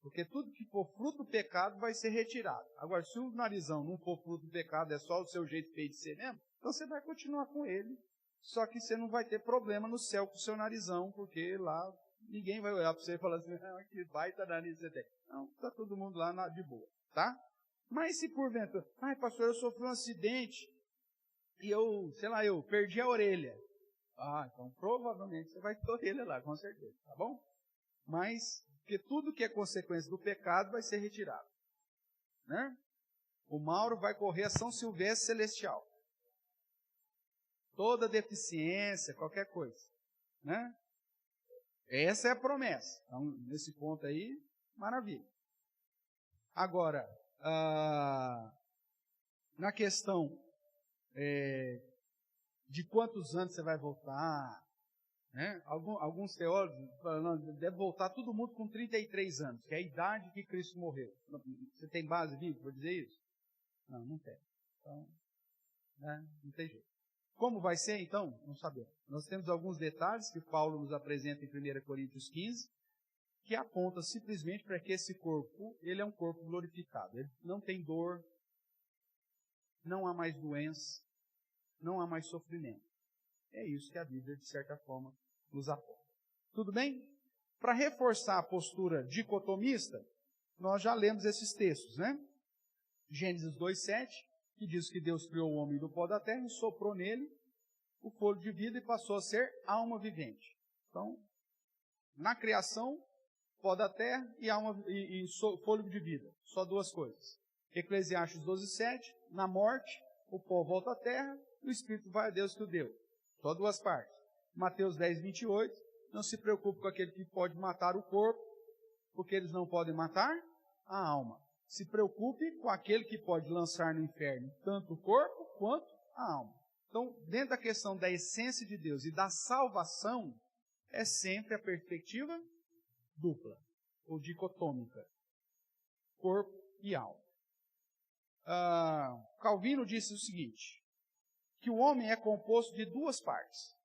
Porque tudo que for fruto do pecado vai ser retirado. Agora, se o narizão não for fruto do pecado, é só o seu jeito feio de ser mesmo, então você vai continuar com ele. Só que você não vai ter problema no céu com o seu narizão, porque lá ninguém vai olhar para você e falar assim, que baita nariz você tem. Não, está todo mundo lá de boa, tá? Mas se porventura, pastor, eu sofri um acidente e eu perdi a orelha. Então provavelmente você vai ter orelha lá, com certeza, tá bom? Mas, porque tudo que é consequência do pecado vai ser retirado, né? O Mauro vai correr a São Silvestre Celestial. Toda deficiência, qualquer coisa, né? Essa é a promessa. Então, nesse ponto aí, maravilha. Agora, na questão de quantos anos você vai voltar, né? Alguns teólogos falam, não, deve voltar todo mundo com 33 anos, que é a idade que Cristo morreu. Você tem base bíblica para dizer isso? Não tem. Então, né? Não tem jeito. Como vai ser, então? Não sabemos. Nós temos alguns detalhes que Paulo nos apresenta em 1 Coríntios 15, que aponta simplesmente para que esse corpo, ele é um corpo glorificado. Ele não tem dor, não há mais doença, não há mais sofrimento. É isso que a Bíblia, de certa forma, nos aponta. Tudo bem? Para reforçar a postura dicotomista, nós já lemos esses textos, né? Gênesis 2:7, que diz que Deus criou o homem do pó da terra e soprou nele o fôlego de vida e passou a ser alma vivente. Então, na criação, pó da terra e fôlego de vida. Só duas coisas. Eclesiastes 12:7, na morte, o pó volta à terra e o espírito vai a Deus que o deu. Só duas partes. Mateus 10:28, não se preocupe com aquele que pode matar o corpo, porque eles não podem matar a alma. Se preocupe com aquele que pode lançar no inferno tanto o corpo quanto a alma. Então, dentro da questão da essência de Deus e da salvação, é sempre a perspectiva dupla, ou dicotômica, corpo e alma. Calvino disse o seguinte, que o homem é composto de duas partes,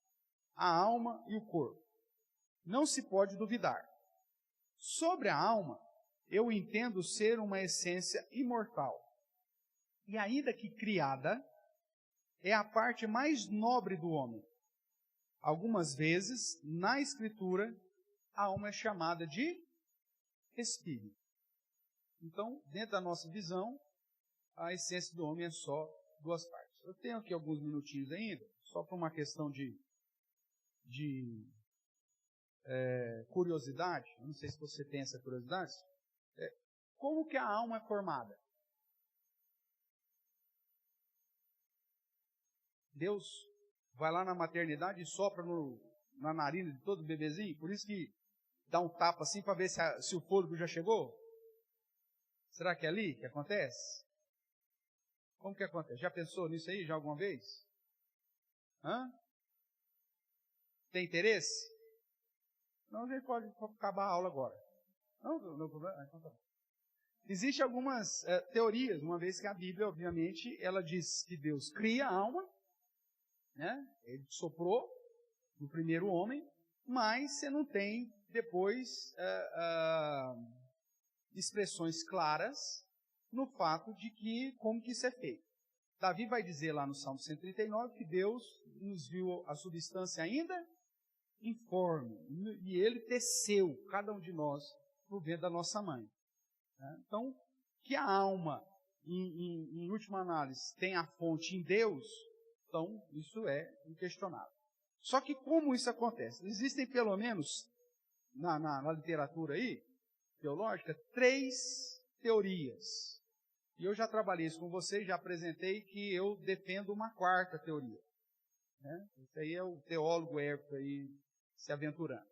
a alma e o corpo. Não se pode duvidar. Sobre a alma, eu entendo ser uma essência imortal. E ainda que criada, é a parte mais nobre do homem. Algumas vezes, na Escritura, a alma é chamada de espírito. Então, dentro da nossa visão, a essência do homem é só duas partes. Eu tenho aqui alguns minutinhos ainda, só por uma questão de curiosidade. Não sei se você tem essa curiosidade. Como que a alma é formada? Deus vai lá na maternidade e sopra na narina de todo bebezinho? Por isso que dá um tapa assim para ver se o fôlego já chegou? Será que é ali que acontece? Como que acontece? Já pensou nisso aí já alguma vez? Tem interesse? Não, a gente pode acabar a aula agora. Não problema? Então tá bom. Existem algumas teorias, uma vez que a Bíblia, obviamente, ela diz que Deus cria a alma, né? Ele soprou no primeiro homem, mas você não tem depois expressões claras no fato de que como que isso é feito. Davi vai dizer lá no Salmo 139 que Deus nos viu a substância ainda informe, e Ele teceu cada um de nós no ventre da nossa mãe. Então, que a alma, em última análise, tem a fonte em Deus, então isso é inquestionável. Só que como isso acontece? Existem pelo menos, na literatura aí, teológica, 3 teorias. E eu já trabalhei isso com vocês, já apresentei que eu defendo uma 4ª teoria. Isso aí é o teólogo Hércules aí se aventurando.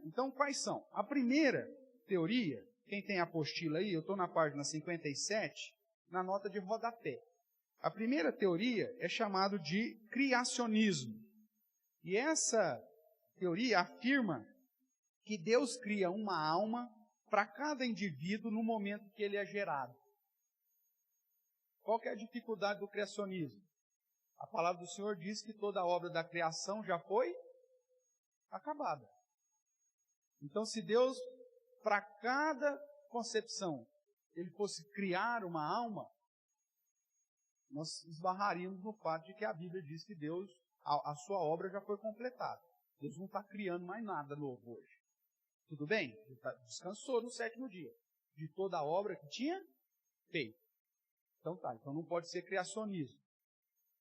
Então, quais são? A primeira teoria, quem tem a apostila aí, eu estou na página 57, na nota de rodapé. A primeira teoria é chamada de criacionismo. E essa teoria afirma que Deus cria uma alma para cada indivíduo no momento que ele é gerado. Qual que é a dificuldade do criacionismo? A palavra do Senhor diz que toda a obra da criação já foi acabada. Então, se Deus, para cada concepção, ele fosse criar uma alma, nós esbarraríamos no fato de que a Bíblia diz que Deus, a sua obra já foi completada. Deus não está criando mais nada novo hoje. Tudo bem? Ele descansou no 7º dia de toda a obra que tinha feito. Então então não pode ser criacionismo.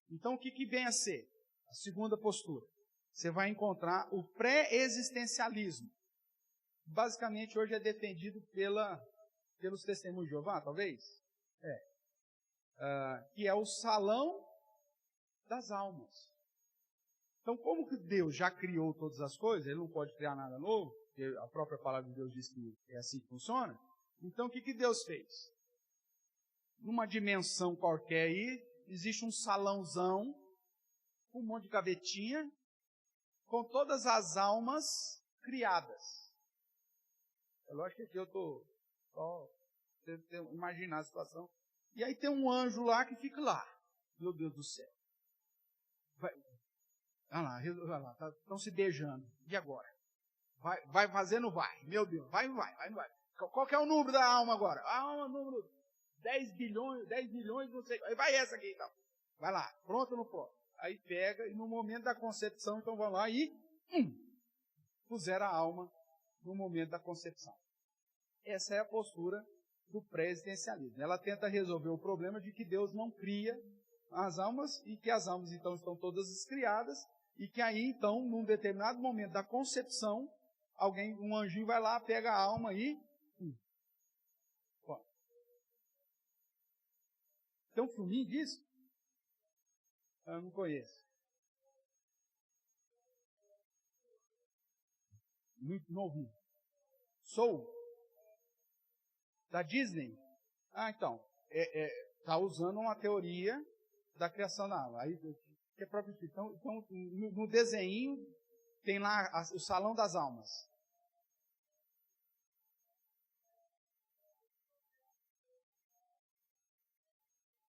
Então o que vem a ser? A segunda postura. Você vai encontrar o pré-existencialismo. Basicamente hoje é defendido pelos testemunhos de Jeová, talvez? Que é o salão das almas. Então, como que Deus já criou todas as coisas, ele não pode criar nada novo, porque a própria palavra de Deus diz que é assim que funciona. Então, o que Deus fez? Numa dimensão qualquer aí, existe um salãozão, com um monte de gavetinha, com todas as almas criadas. É lógico que aqui eu estou só imaginar a situação. E aí tem um anjo lá que fica lá. Meu Deus do céu. Olha lá, estão se beijando. E agora? Vai fazendo, vai. Meu Deus, vai. Qual que é o número da alma agora? A alma, número 10 bilhões, não sei. Vai essa aqui então. Vai lá, pronto ou não pronto? Aí pega e no momento da concepção, então vão lá e puseram a alma no momento da concepção. Essa é a postura do pré-existencialismo. Ela tenta resolver o problema de que Deus não cria as almas e que as almas então estão todas criadas e que aí então, num determinado momento da concepção, um anjinho vai lá, pega a alma e tem um filminho disso? Eu não conheço. Muito novo. Soul? Da Disney? Então, está usando uma teoria da criação da alma. Aí que é próprio espírito. Então no desenho tem lá o salão das almas.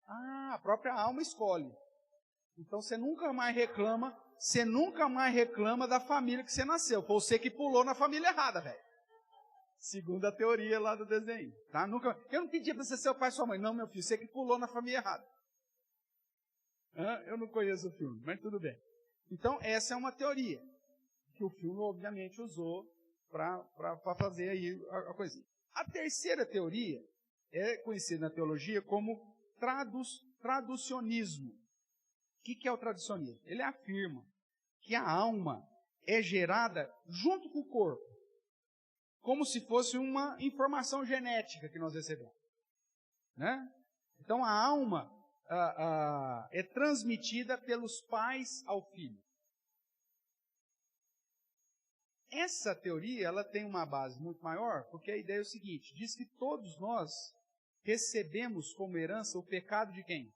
A própria alma escolhe. Então você nunca mais reclama da família que você nasceu. Foi você que pulou na família errada, velho. Segundo a teoria lá do desenho. Tá? Eu não pedi para você ser o pai e sua mãe. Não, meu filho, você que pulou na família errada. Eu não conheço o filme, mas tudo bem. Então, essa é uma teoria que o filme, obviamente, usou para fazer aí a coisinha. A terceira teoria é conhecida na teologia como traducionismo. O que é o traducionismo? Ele afirma que a alma é gerada junto com o corpo, como se fosse uma informação genética que nós recebemos. Né? Então, a alma é transmitida pelos pais ao filho. Essa teoria ela tem uma base muito maior, porque a ideia é o seguinte, diz que todos nós recebemos como herança o pecado de quem?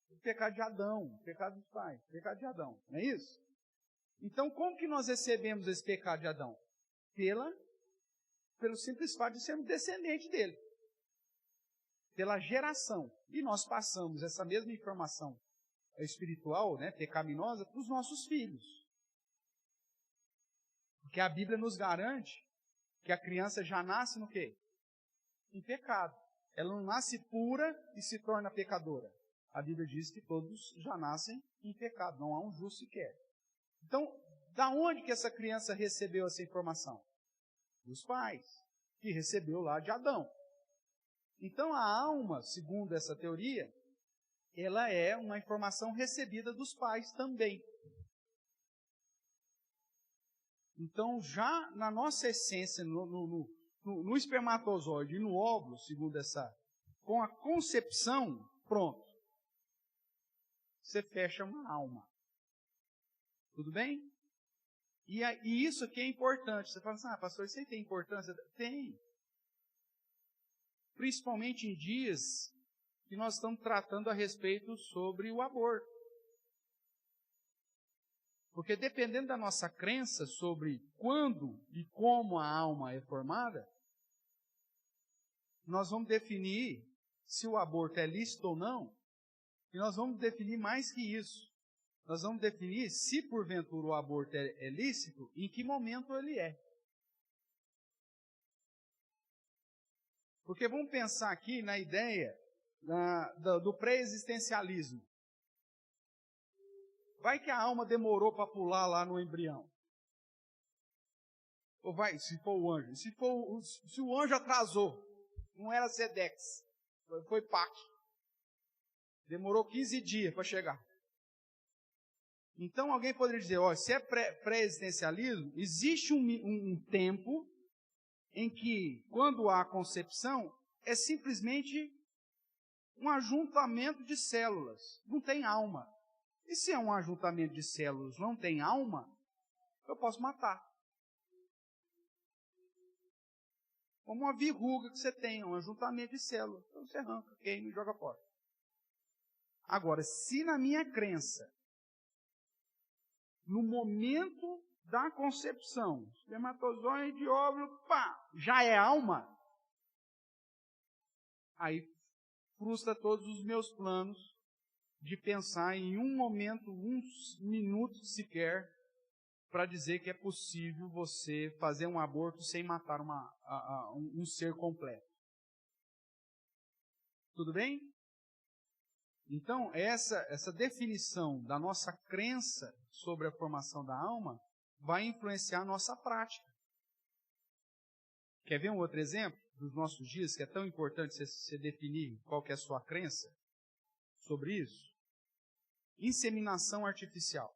O pecado de Adão, o pecado dos pais, o pecado de Adão, não é isso? Então, como que nós recebemos esse pecado de Adão? Pelo simples fato de sermos descendentes dele. Pela geração. E nós passamos essa mesma informação espiritual, né, pecaminosa, para os nossos filhos. Porque a Bíblia nos garante que a criança já nasce no quê? Em pecado. Ela não nasce pura e se torna pecadora. A Bíblia diz que todos já nascem em pecado, não há um justo sequer. Então, da onde que essa criança recebeu essa informação? Dos pais, que recebeu lá de Adão. Então, a alma, segundo essa teoria, ela é uma informação recebida dos pais também. Então, já na nossa essência, no espermatozoide e no óvulo, segundo com a concepção, pronto. Você fecha uma alma. Tudo bem? E isso aqui é importante. Você fala assim, pastor, isso aí tem importância? Tem. Principalmente em dias que nós estamos tratando a respeito sobre o aborto. Porque dependendo da nossa crença sobre quando e como a alma é formada, nós vamos definir se o aborto é lícito ou não, e nós vamos definir mais que isso. Nós vamos definir se porventura o aborto é lícito, em que momento ele é. Porque vamos pensar aqui na ideia do pré-existencialismo. Vai que a alma demorou para pular lá no embrião. Ou vai, se for o anjo. Se o anjo atrasou, não era Sedex, foi Pac. Demorou 15 dias para chegar. Então alguém poderia dizer, se é pré-existencialismo, existe um tempo em que, quando há concepção, é simplesmente um ajuntamento de células, não tem alma. E se é um ajuntamento de células, não tem alma, eu posso matar. Como uma verruga que você tem, um ajuntamento de células. Então você arranca, queima e joga fora. Agora, se na minha crença, no momento da concepção, espermatozoide, óvulo, já é alma, aí frustra todos os meus planos de pensar em um momento, um minuto sequer, para dizer que é possível você fazer um aborto sem matar um ser completo. Tudo bem? Então, essa definição da nossa crença sobre a formação da alma vai influenciar a nossa prática. Quer ver um outro exemplo dos nossos dias, que é tão importante você definir qual que é a sua crença sobre isso? Inseminação artificial.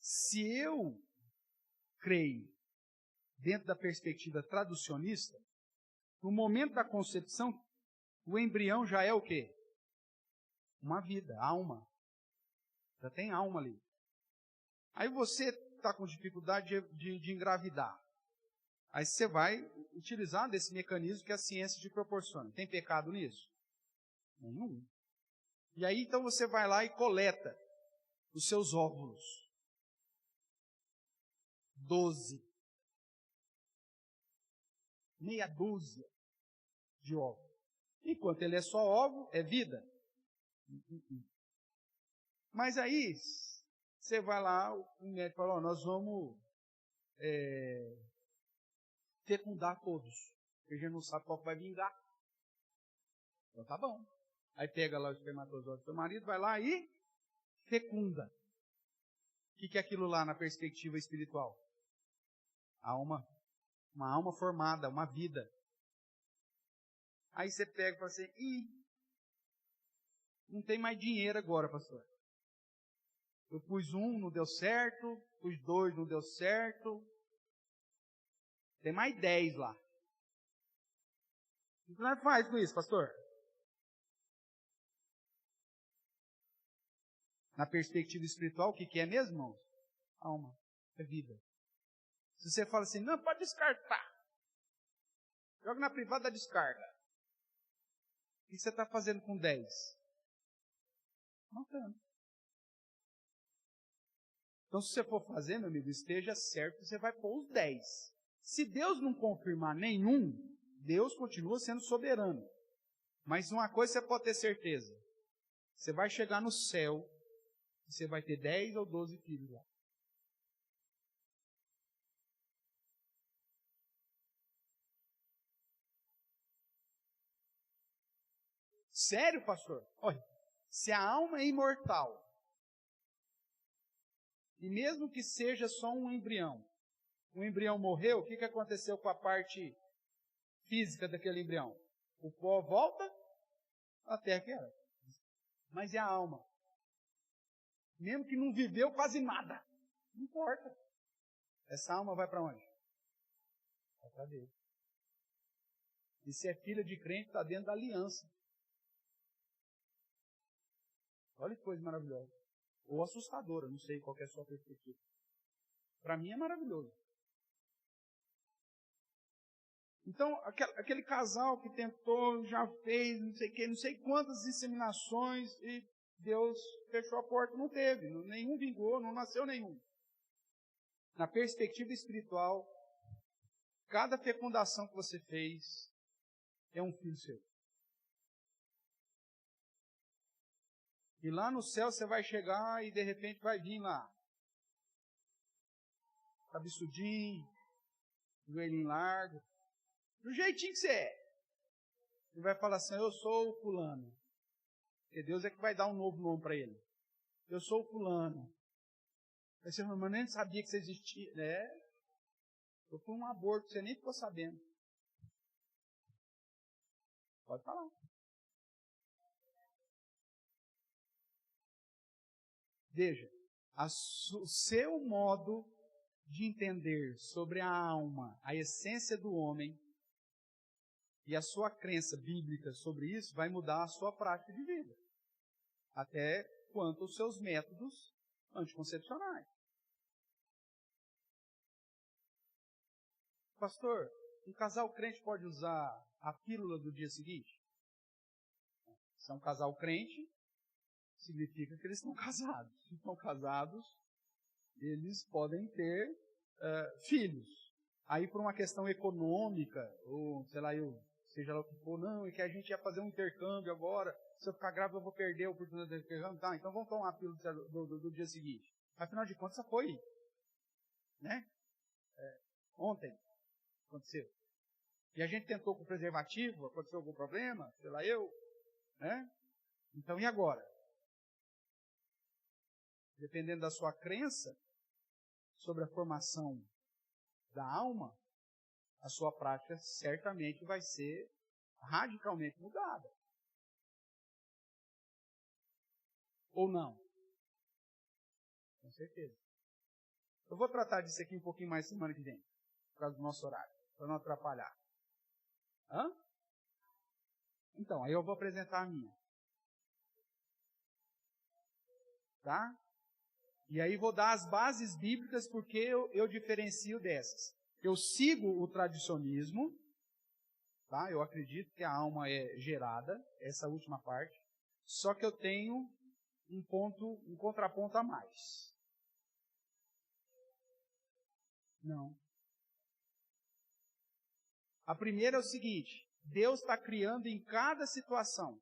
Se eu creio, dentro da perspectiva traducionista, no momento da concepção, o embrião já é o quê? Uma vida, alma. Já tem alma ali. Aí você está com dificuldade de engravidar. Aí você vai utilizar desse mecanismo que a ciência te proporciona. Tem pecado nisso? Nenhum. E aí, então, você vai lá e coleta os seus óvulos. 12. Meia dúzia de óvulos. Enquanto ele é só óvulo, é vida. Mas aí, você vai lá, o médico fala, nós vamos fecundar todos. Porque a gente não sabe qual vai vingar. Então tá bom. Aí pega lá o espermatozoide do seu marido, vai lá e fecunda. O que é aquilo lá na perspectiva espiritual? Alma. Uma alma formada, uma vida. Aí você pega e fala assim, não tem mais dinheiro agora, pastor. Eu pus 1, não deu certo, pus 2, não deu certo. Tem mais 10 lá. O que nós faz com isso, pastor? Na perspectiva espiritual, o que é mesmo, irmãos? Alma, é vida. Se você fala assim, não, pode descartar. Joga na privada da descarga. O que você está fazendo com 10? Matando. Então, se você for fazer, meu amigo, esteja certo, você vai pôr os 10. Se Deus não confirmar nenhum, Deus continua sendo soberano. Mas uma coisa você pode ter certeza. Você vai chegar no céu, e você vai ter 10 ou 12 filhos lá. Sério, pastor? Olha, se a alma é imortal, e mesmo que seja só um embrião, o embrião morreu, o que aconteceu com a parte física daquele embrião? O pó volta até que era. Mas e a alma? Mesmo que não viveu quase nada, não importa. Essa alma vai para onde? Vai para Deus. E se é filha de crente, está dentro da aliança. Olha que coisa maravilhosa. Ou assustadora, não sei qual é a sua perspectiva. Para mim é maravilhoso. Então, aquele casal que tentou, já fez, não sei o quê, não sei quantas inseminações, e Deus fechou a porta, não teve, nenhum vingou, não nasceu nenhum. Na perspectiva espiritual, cada fecundação que você fez é um filho seu. E lá no céu você vai chegar e de repente vai vir lá, cabeçudinho, joelhinho largo, do jeitinho que você é. Ele vai falar assim, eu sou o fulano. Porque Deus é que vai dar um novo nome para ele. Eu sou o fulano. Aí você fala, mas nem sabia que você existia. Eu fui um aborto, você nem ficou sabendo. Pode falar. Veja, o seu modo de entender sobre a alma, a essência do homem, e a sua crença bíblica sobre isso vai mudar a sua prática de vida. Até quanto aos seus métodos anticoncepcionais. Pastor, um casal crente pode usar a pílula do dia seguinte? Se é um casal crente, significa que eles estão casados. Se estão casados, eles podem ter filhos. Aí, por uma questão econômica, ou sei lá, seja lá o que for, não, é que a gente ia fazer um intercâmbio agora, se eu ficar grávida eu vou perder a oportunidade de intercâmbio, tá, então vamos tomar a pílula do dia seguinte. Afinal de contas, foi, né? Ontem aconteceu. E a gente tentou com preservativo, aconteceu algum problema, sei lá né? Então, e agora? Dependendo da sua crença sobre a formação da alma, a sua prática certamente vai ser radicalmente mudada. Ou não? Com certeza. Eu vou tratar disso aqui um pouquinho mais semana que vem, por causa do nosso horário, para não atrapalhar. Então, aí eu vou apresentar a minha. Tá? E aí vou dar as bases bíblicas porque eu diferencio dessas. Eu sigo o tradicionismo, Tá? Eu acredito que a alma é gerada, essa última parte, só que eu tenho um contraponto a mais. Não. A primeira é o seguinte: Deus está criando em cada situação.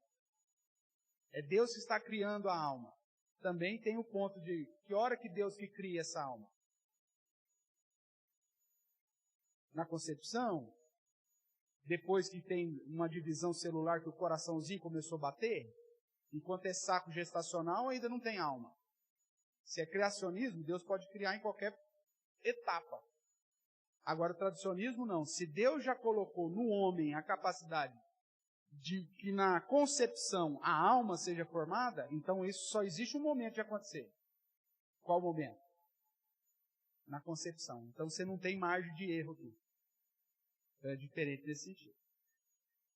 É Deus que está criando a alma. Também tem o ponto de que hora que Deus que cria essa alma? Na concepção? Depois que tem uma divisão celular que o coraçãozinho começou a bater? Enquanto é saco gestacional, ainda não tem alma. Se é criacionismo, Deus pode criar em qualquer etapa. Agora, o tradicionismo não. Se Deus já colocou no homem a capacidade de que na concepção a alma seja formada, então isso só existe um momento de acontecer. Qual momento? Na concepção. Então você não tem margem de erro aqui. É diferente nesse sentido.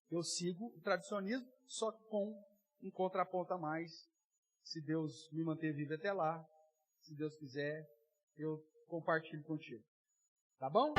Eu sigo o tradicionismo, só que com um contraponto a mais. Se Deus me manter vivo até lá, se Deus quiser, eu compartilho contigo. Tá bom?